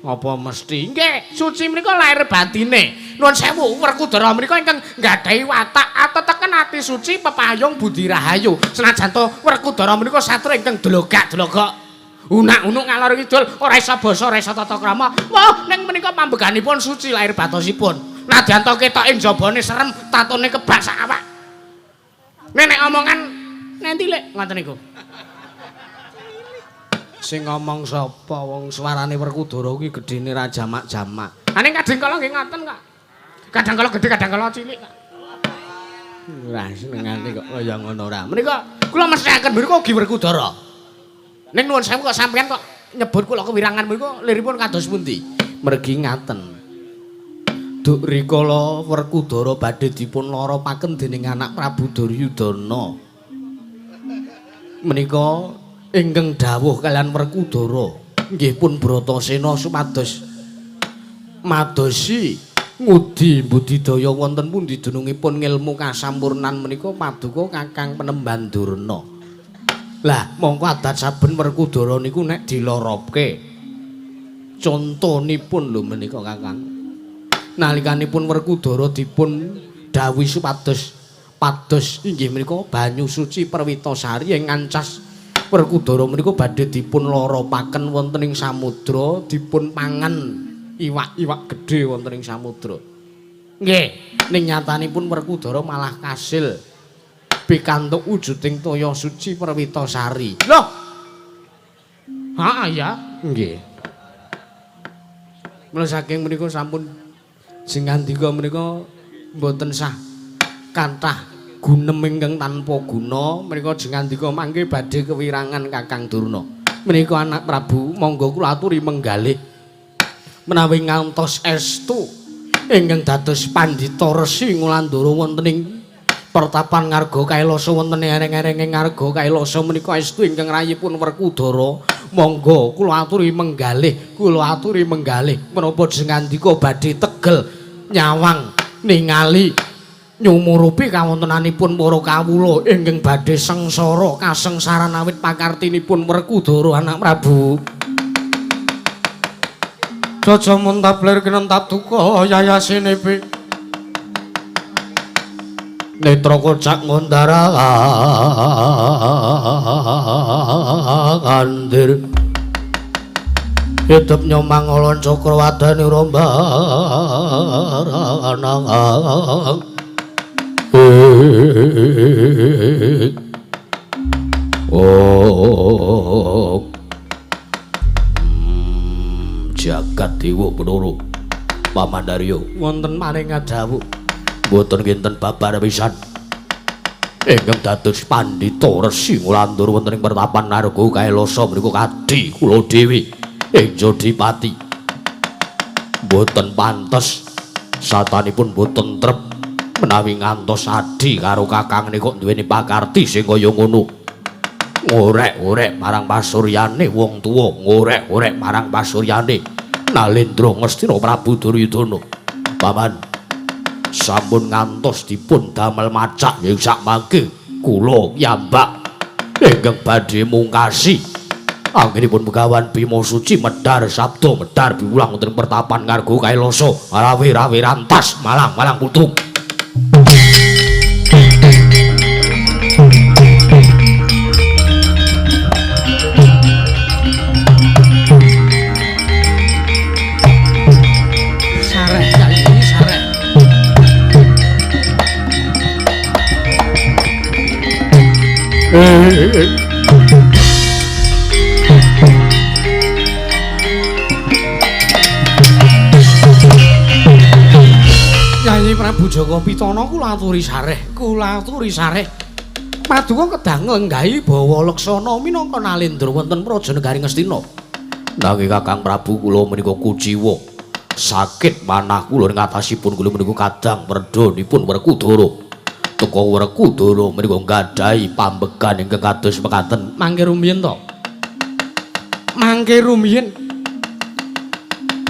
Apa mesti? Nggih, suci menika lahir batine. Nuwun sewu, Werkudara menika ingkang nggadahi watak ateteken ati suci pepayung budi rahayu. Senajan to Werkudara menika satru ingkang delogak-delogok. Unak-unuk ngalor kidul, ora isa basa, ora isa tata krama. Wah, ning menika pambeganipun suci lahir batosipun. Nadyan to ketok ing jabane serem, tatone kebak sak awak. Nek omongan nganti lek ngoten niku. Sing ngomong sapa wong suarane Werkudara kuwi gedene ra jamak-jamak. Ha ning kadang kala nggih ngoten kok. Kadang kala gedhe, kadang kala cilik kok. Wah, senengane kok kaya ngono ora. Menika kula mesthekaken mriku ugi Werkudara. Ning nuwun sewu kok sampeyan kok nyebut kula kewirangan mriku liripun kados pundi? Mergi ngaten. Duk rikala Werkudara badhe dipun loropaken dening anak Prabu Duryudana. Menika ingkang dawuh kalian Werkudara nggih pun Bratasena supados madosi ngudi budidaya wonten pundi dunungipun ngilmu kasampurnan menika paduka Kakang Penemban Durna. Lah mongko adat saben Werkudara niku nek diloropke contonipun lho menika Kakang. Nalikanipun Werkudara dipun dawuhi supados pados inggih menika banyu suci Perwitasari ing ancas Werkudara menika badhe dipun loropaken wonten ing samudra dipun pangan iwak-iwak gedhe wonten ing samudra. Nggih, ning nyatanipun Werkudara malah kasil pikantuk wujuding toya suci Perwitasari. Loh. Ha ya, nggih. Mula saking menika sampun jengandika menika mboten sah kathah gunem ingkang tanpa guna menika jengandika mangke badhe kewirangan Kakang Durna. Menika anak Prabu monggo kula aturi menggalih menawi ngantos estu ingkang dados pandhita resi Ngulandara wonten ing pertapan ngarga Kailasa wonten ereng-ereng ngarga Kailasa menika estu ingkang rayipun Werkudara. Monggo kula aturi menggalih menapa jengandika badhe tegel nyawang ningali nyumurupi kawontenanipun para kawula ingkang badhe sengsara kasengsaran awit pakartinipun Werkudara anak Prabu. Jaja muntap lir kinentap duka yayasinepe netra kocak ngondara kandir hidup nyomang olon cakrawardhani rombaranang jagat dewa Bathara Paman Darya wonten maring dawuh boten kinten babar pisan ingkang dados pandhita resi Ngulandara wonten ing pertapan narga Kailasa menika kadhi kula dhewe ing Jodipati boten pantes satanipun boten trep menawi ngantos adi karo kakang niku duweni pakarti sing kaya ngono ngorek-orek marang pasuryane wong tuwa ngorek-orek marang pasuryane Nalendra Ngastina Prabu Duryudana. Paman sampun ngantos dipun damel macak ing sakmangke kula piyambak ingkang badhe mungkasi anggenipun Begawan Bima Suci medhar sabda medhar biwulang wonten pertapan ngarga Kailasa rawe-rawe rantas malang-malang putung. Nyai Prabu Jaka Pitana kula aturi sareh paduka kedah nglenggahi bawa leksana minangka Nalendra wonten Praja Negari Ngastina. Nanging Kakang Prabu kula menika kuciwa sakit manah kula ngatasipun kula menika kadang merdhanipun Werkudara. Teka Werkudara menika gadhahi pambegan ingkang kados mekaten. Mangke rumiyin to. Mangke rumiyin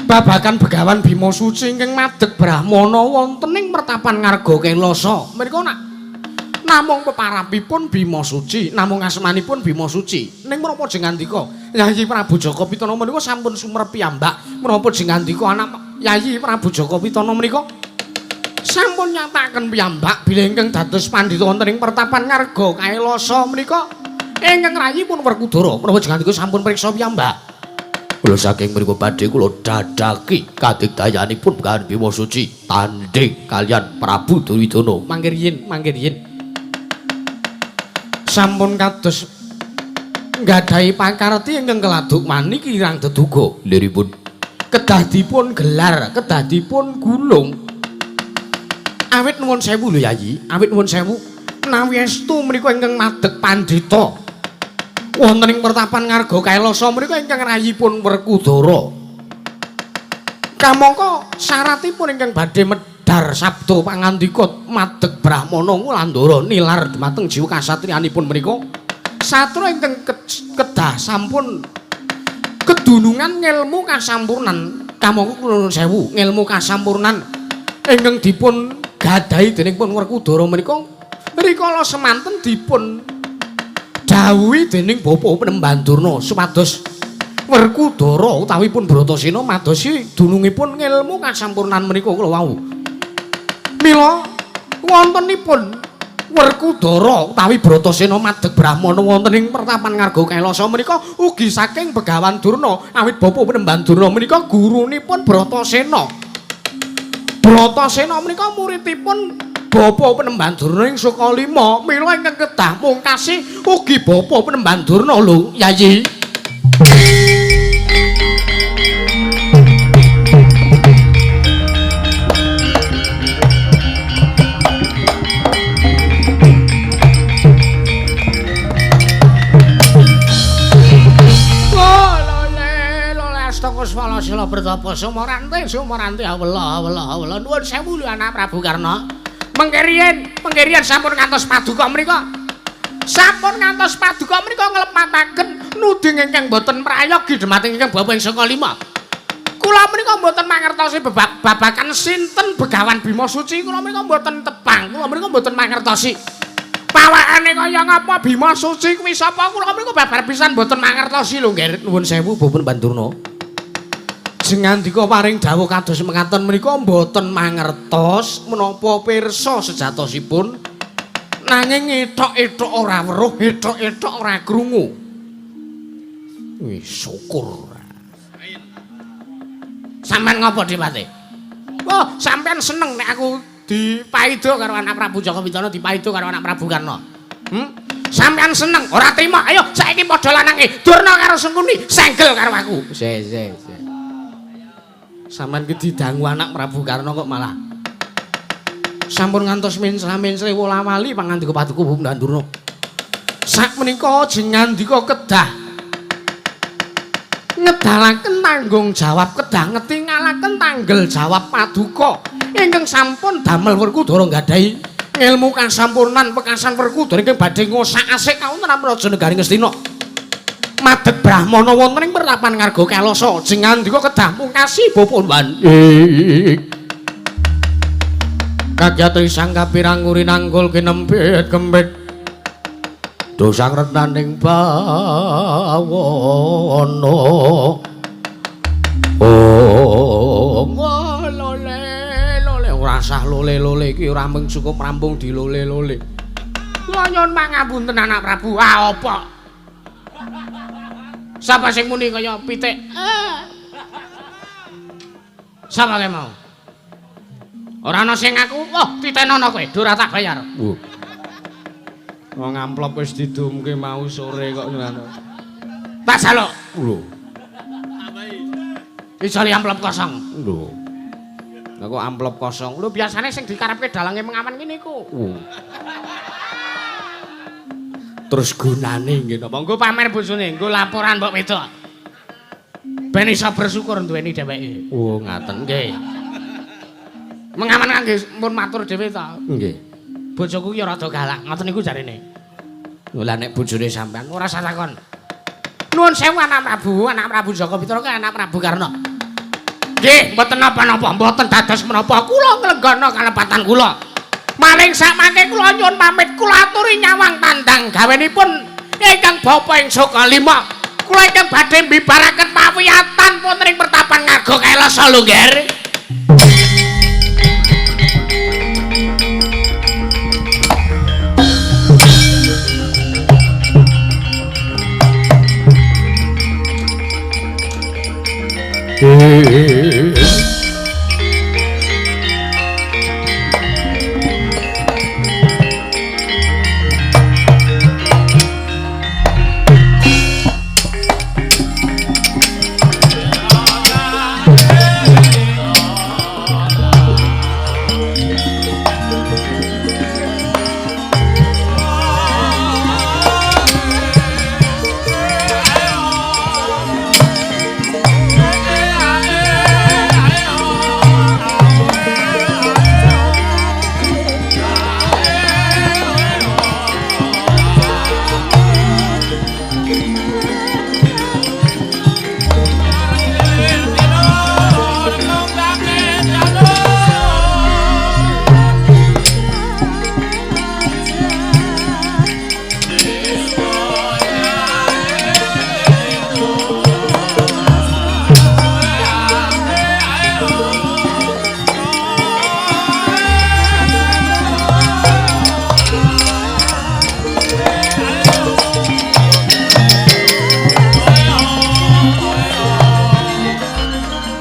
babagan Begawan Bima Suci ingkang madeg Brahmana wonten ing mertapan ngarga Kelasa menika namung peparapipun Bima Suci, namung asmanipun Bima Suci. Ning menapa jeneng ngandika Yayi Prabu Jaka Pitana menika sampun sumerep piyambak. Menapa jeneng ngandika anak Yayi Prabu Jaka Pitana menika sampun nyataken piyambak bilih ingkang dados pandhita wonten ing pertapan ngarga Kelasa menika ingkang rayipun Werkudara. Menapa jeneng ngandika sampun priksa piyambak. Kula saking mriku badhe kula dadhaki kadigdayanipun Begawan Bima Suci tandhing kalian Prabu Duryudana. Mangke riyin, mangke riyin. Sampun kados nggadhahi pakarti ingkang keladuk mani kirang deduga liripun kedah dipun gelar, kedah dipun gulung. Awit nuwun sewu lho Yayi, awit nuwun sewu menawi estu menika ingkang madeg pandhita wonten ing pertapan ngarga Kelasa menika ingkang rayipun Werkudara. Kamangka syaratipun ingkang badhe medhar sabda pangandika madeg Brahmana Wulandara nilar dhumateng jiwa kasatriyanipun menika satra ingkang kedah sampun kedunungan ngelmu kasampurnan. Kamangka kula nuwun sewu ngelmu kasampurnan ingkang dipun gadhahi dening pun Werkudara menika rikala semanten dipun dawuhi dening Bapa Penemban Durna supados Werkudara utawi pun Bratasena madosi dunungipun ngilmu kasampurnan menika kula wau. Mila wontenipun Werkudara utawi Bratasena madeg Brahmana wonten ing pertapan ngarga Kelasa menika ugi saking Begawan Durna awit Bapa Penemban Durna menika gurunipun Bratasena. Bratasena menika muridipun Bapa Penemban Durna ing Sukalima. Mila ingkang kedah mungkasi ugi Bapa Penemban Durna lho Yayi. Kuswala sila bertapa sumaranti Allah nuwun sewu lho anak Prabu Karna. Mengkirian sampun ngantos paduka mriku. Sampun ngantos paduka mriku nglepataken nuding ingkang boten prayogi dhumateng ingkang Bapak ing Sukalima. Kula menika mboten mangertosi babagan sinten Begawan Bima Suci, kula menika mboten tepang, kula menika mboten mangertosi. Pawakane kaya ngapa Bima Suci kuwi sapa? Kula menika babar pisan mboten mangertosi lho nggih. Nuwun sewu Bapak Bandurna. Jengandika paring dawuh kados mekaten menika mboten mangertos menapa pirsa sejatosipun nanging etok-etok ora weruh, etok-etok ora krungu. Wis syukur. Sampeyan ngapa Dipati? Oh, sampeyan seneng nek aku dipaido karo anak Prabu Jaka Pitana, dipaido karo anak Prabu Karna. Sampeyan seneng, ora trima. Ayo saiki padha lanange. Durna karo Sengkuni senggel karo aku. Sampeyan ki didangu anak Prabu Karna kok malah sampun ngantos minsra-minsri wola-wali pangandika paduka Bapak Durna. Sakmenika jengandika kedah ngedalaken tanggung jawab, kedah ngetingalaken tanggel jawab paduka ingkang sampun damel Werkudara nggadahi ngilmu kasampurnan pekasan Werkudara ingkang badhe ngosak asik kawonten Raja Negari Ngastina. Madeg Brahmana wonten ing pertapan ngarga Kelasa jengandika kedah mungkasi Bapa Mban. Kagyatri sang kapirang ngurinanggul kinempit kempit dosang retaning bawana. Lole ora sah lole-lole iki ora mung cukup rampung dilole-lole. Kula nyuwun pangapunten anak Prabu. Ah apa? Sapa sing muni kaya pitik? Sapa ke mau? Ora ana sing ngaku, wah titenono kowe, ora tak bayar. Wong amplop wis didumke mau sore kok ngono. Tak saluk. Lho. Iki amplop kosong. Lho. Lah kok amplop kosong? Lho biasane sing dikarepke dalange mengaman ngene iku. Terus gunane nggih napa? Nggo pamer bojone, nggo laporan mbok wedok. Ben iso bersyukur duweni dheweke. Oh, ngaten nggih. Mengaman kangge pun matur dhewe to. Nggih. Bojoku ki ora rada galak, ngoten niku jarene. Lah nek bojone sampean Ora usah takon. Nuwun sewu anak Prabu Jaka Mitra ke anak Prabu Karna. Nggih, mboten napa-napa, mboten dados menapa kula nglenggana kalepatan kula. Maring sakmangke kula nyuwun pamit kula aturi nyawang tandang gawenipun ingkang bapa ing Soka Lima. Kula ingkang badhe mbibaraken pawiyatan wonten ing pertapan Ngarga Kailasa Lungger.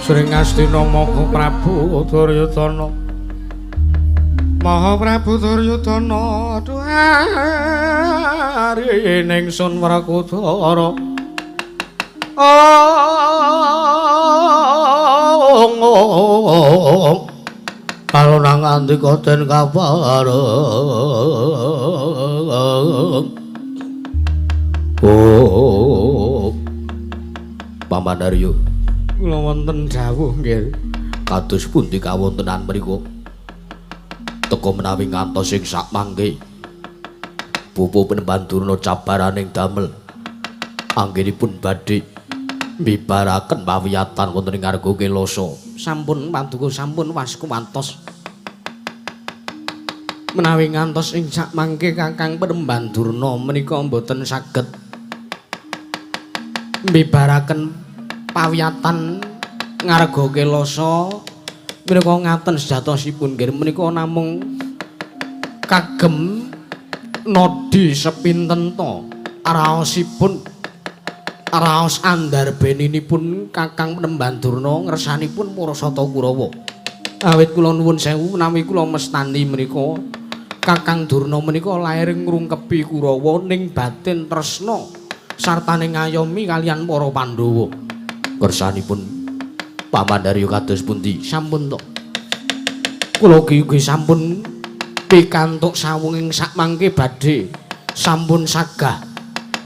Sringastina Maha Prabu Duryudana Maha Prabu Duryudana duari ning Sun Wrakudara kalau nang andika den kapareng Paman Daryo kula wonten dawuh nggih. kados pundi kawontenan mriku teka menawi ngantos ing sakmangke Pupu Penemban Durna cabaraning damel anggenipun badhe mbibaraken pawiyatan wonten ing Ngarga Kailasa. Sampun paduka sampun wasku mantos. Menawi ngantos ing sakmangke Kakang Penemban Durna menika mboten saged mbibaraken pawiyatan Ngarga Kailasa menika ngaten sejatosipun nggih menika namung kagem nodi sepinten to raosipun raos andarbeninipun Kakang Penemban Durna ngersanipun Parasata Kurawa. Awit kula nuwun sewu menawi kula mestani menika Kakang Durna menika lair ngrungkebi Kurawa ning batin tresna sartane ngayomi kaliyan para Pandhawa. Kersanipun Paman Daryo kados pundi? Sampun to. Kula ugi sampun pikantuk sawunging sakmangke badhe sampun sagah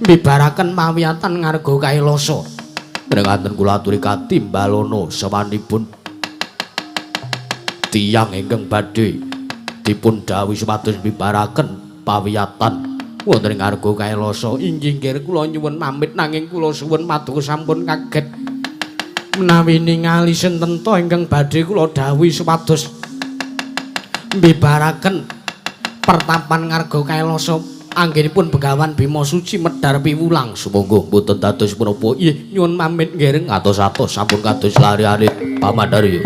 mbibaraken pawiyatan Ngarga Kailasa. Menengaken kula aturi katimbalana sawanipun tiyang ingkang badhe dipun dawuhi supados mbibaraken pawiyatan wonten ing Ngarga Kailasa. Inggih nggih kula nyuwun pamit nanging kula suwun paduka sampun kaget menawi ningali sinten to ingkang badhe kula dawuhi supados mbibaraken pertapan Ngarga Kailasa anggenipun Begawan Bima Suci medhar piwulang. Sumangga boten dados menapa. Nggih nyuwun pamit nggih. Atos-atos sampun kados lari-alit Paman Daryo.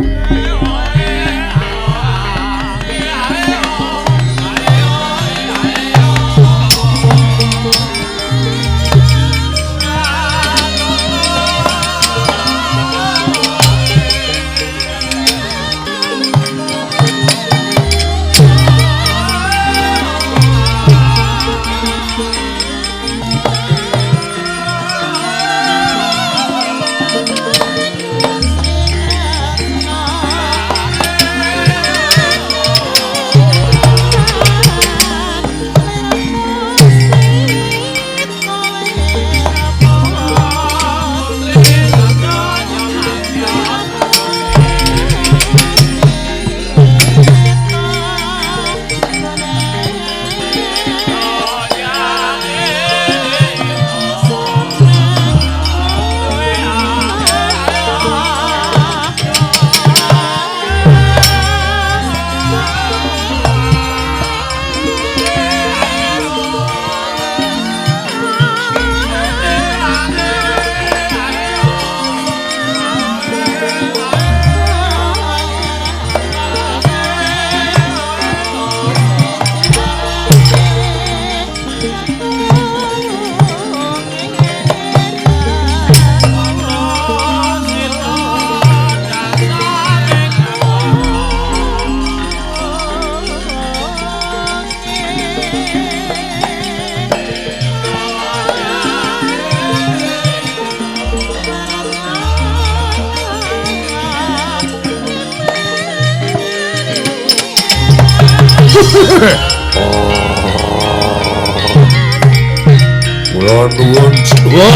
Kula nuwun jiwa.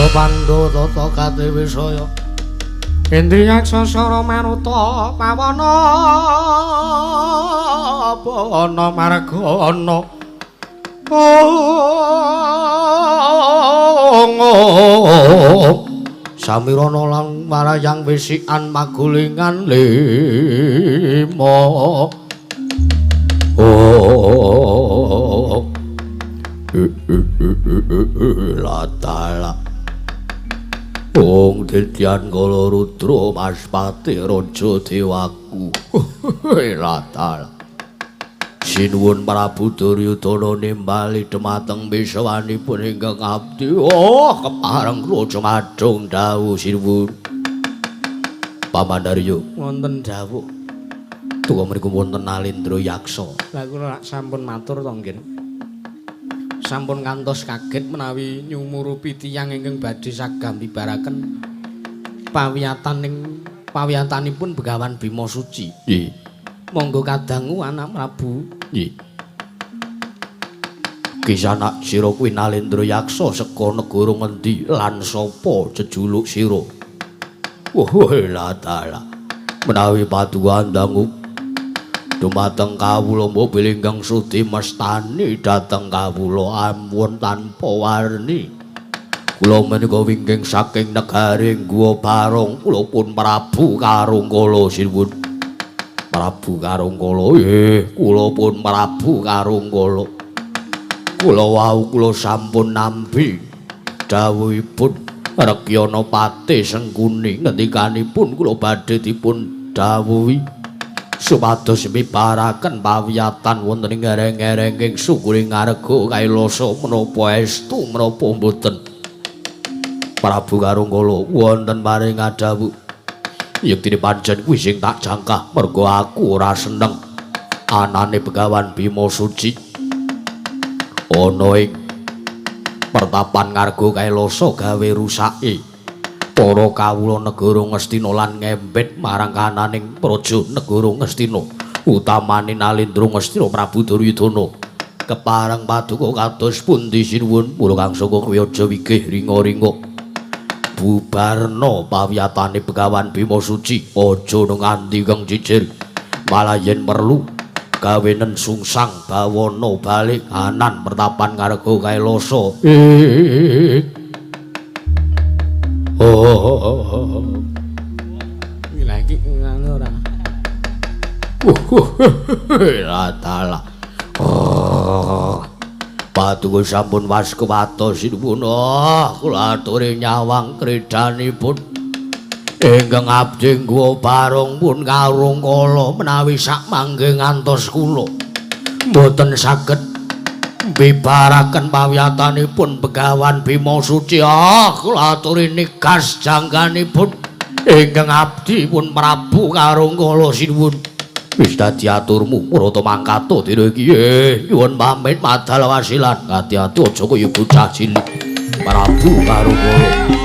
Pandhu tata kate wisaya Indriyaksa sara manuta pawana ana margana Samirana lan marayang wisikan magulingan lima latala Wong Dityan Kala Rudra Maspati Raja Dewaku latala Sinuwun Prabu Duryudana nimbali dhumateng bisawanipun ingkang abdi kepareng raja madhong dawuh sinuwun Pamandarya wonten dawuh tuwa mriku wonten Nalendra Yaksa lha kula sampun matur to nggih sampun ngantos kaget menawi nyumurupi tiyang ingkang badhe sagambibaraken pawiyatanipun Begawan Bima Suci. Nggih. Monggo kadangu anak Prabu. Nggih. Kisanak sira kuwi Nalendra Yaksa saka negara ngendi lan sapa jejuluk sira? Wah, tala. Menawi paduka dangu dumateng kawula mobil ingkang sudi mestani dhateng kawula ampun tanpa warni. Kula menika wingking saking negaring Guwa Barong kula pun Prabu Karungkala sinuwun. Prabu Karungkala nggih, kula pun Prabu Karungkala. Kula wau kula sampun nampi dawuhipun Rekyana Pati Sengkuni ngendikanipun kula badhe dipun dawuhi supados mibaraken pawiyatan wonten ing ngereng-ngerenging sukuring ngarga kailasa menapa estu menapa mboten. Prabu Karungkala wonten paring adhawuh yektine pancen kuwi sing tak jangkah merga aku ora seneng anane Begawan Bima Suci ana ing pertapan ngarga kailasa gawe rusake para kawula negara Ngastina lan ngembet marang kananing praja negara Ngastina utamane Nalendra Ngastina Prabu Duryudana kepareng paduka kados pundi sinuwun kula kang saka kowe aja wigih ringa-ringa bubarna pawiyatane Begawan Bima Suci aja nganti kang jijir malah yen perlu gawe nensungsang bawana balik anan pertapan ngarga kailasa lagi ngono ora. Latala. Paduka sampun waskewatos sinuwun. Kula aturi nyawang kredanipun. Ingkang abdi Guwa Barong pun Karungkala menawi sak mangke ngantos kula mboten saged bibaraken pawiyatanipun Begawan Bima Suci. Kula aturi nikas jangkanipun ingkang abdi pun Prabu Karungkala sinuwun. Wis dadi aturmu Murata mangkato dina iki. Nyuwun pamit madal wasilan. Ati-ati aja kaya bocah cilik. Prabu Karungkala.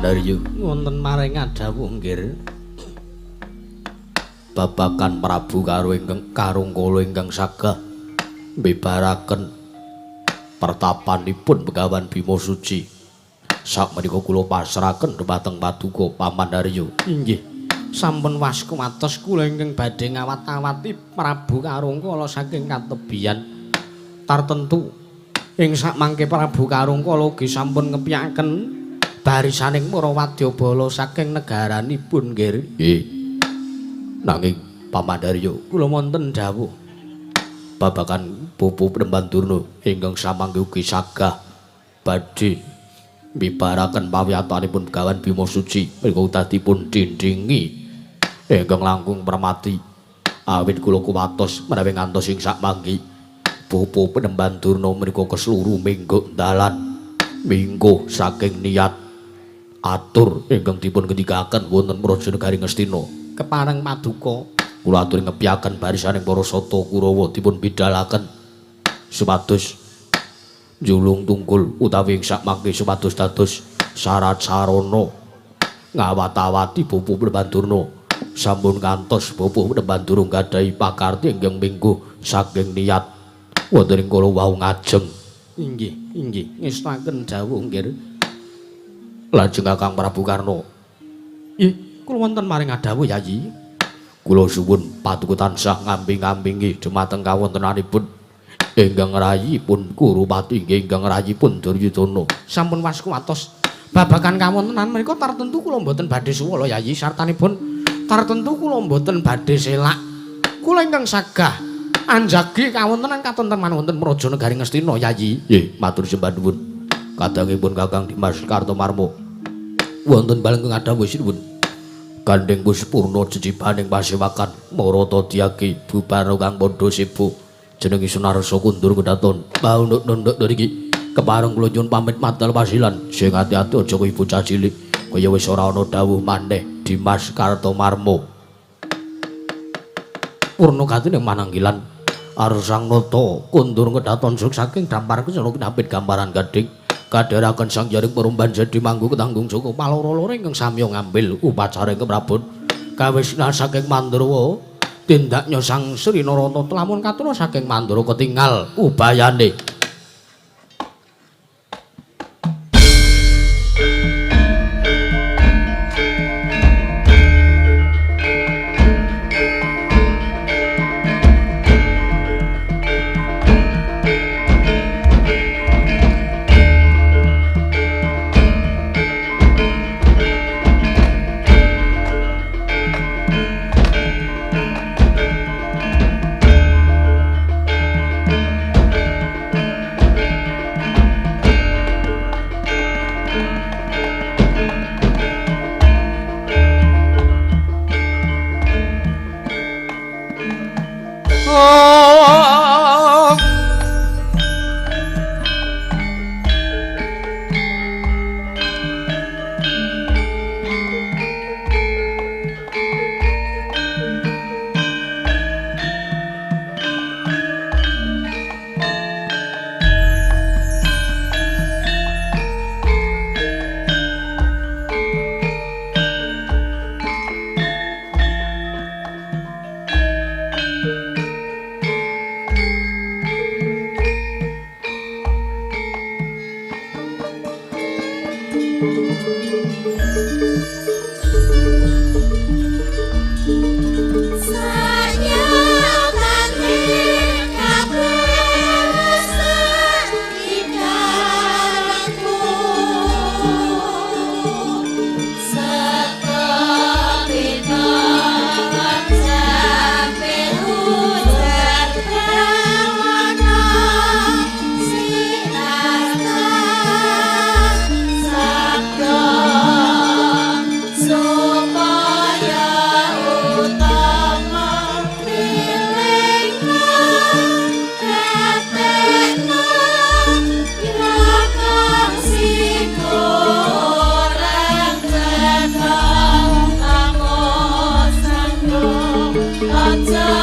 Pamandarya wonten maring adhawuh nggih. babakan Prabu karo ingkang Karungkala ingkang sagah mbebaraken pertapanipun Begawan Bima Suci. Sakmenika kula pasrahaken dhumateng Paduka Pamandarya. Inggih. Sampun waskumatos kula ingkang badhe ngawat-awati Prabu Karungkala saking katebian. Tartentu ing sakmangke Prabu Karungkala ugi sampun ngepyakaken barisaning para wadyabala saking negaranipun nggih. Nggih. Nanging Pamandarya Kula wonten dawuh babakan Pupu Prembandurna ingkang samangke ugi sagah badhe mbibaraken pawiyatanipun Begawan Bima Suci menika dipun dindingi ingkang langkung permati awit kula kuwatos menawi ngantos ing sakmangke Pupu Prembandurna menika kesluru minggo dalan minggo saking niat atur ingkang dipun ngendikaken wonten Prajanegari Ngastina kepareng paduka. Kula aturi ngepyaken barisaning para sata Kurawa dipun bidhalaken supados julung tungkul utawi ing sakmangke supados dados syarat sarana ngawat-awati Pupu Prembandurna sampun kantos Pupu Prembandurna gadhahi pakarti ingkang minggu saking niat wonten ing kala wau ngajeng. Inggih, inggih, ngestaken dawuh nggih. Lajeng Kakang Prabu Karna, Nggih, kula wonten maring adhawuh Yayi. kula suwun paduka tansah ngambing-ambingi dhumateng kawontenanipun ingkang rayipun Kurupati inggih ingkang rayipun Duryudana. Sampun waskumatos babagan kawontenan menika tartentu kula mboten badhe suwala Yayi sartanipun tartentu kula mboten badhe selak. Kula ingkang sagah anjagi kawontenan katon teman wonten Prajanegari Ngastina Yayi. Nggih, matur sembah nuwun. Kadangipun Kakang Dimas Kartomarmo wonten balengking adhawuh sinuwun. Gandeng Puspurna jecibaning pasewakan Marata Dyagi Bubara kang padha sibuk jenenge Sunarsa Kundur Kedaton. Paunduk-unduk niki kepareng kula nyuwun pamit matur pasilan sing ati-ati aja koyo bocah cilik kaya wis ora ana dawuh maneh Dimas Kartomarmo. Purna katine mananggilan Arsang Nata Kundur Kedaton saking dampar kesana kinapit gambaran gading kadharaken sang jaring perumban jadi manggu ketanggung Joko paloro-loro ingkang samya ngambil upacara keprabon kawisna saking Mandrawa tindaknya sang Sri Narata lamun katuna saking Mandrawa ketinggal ubayane. Aja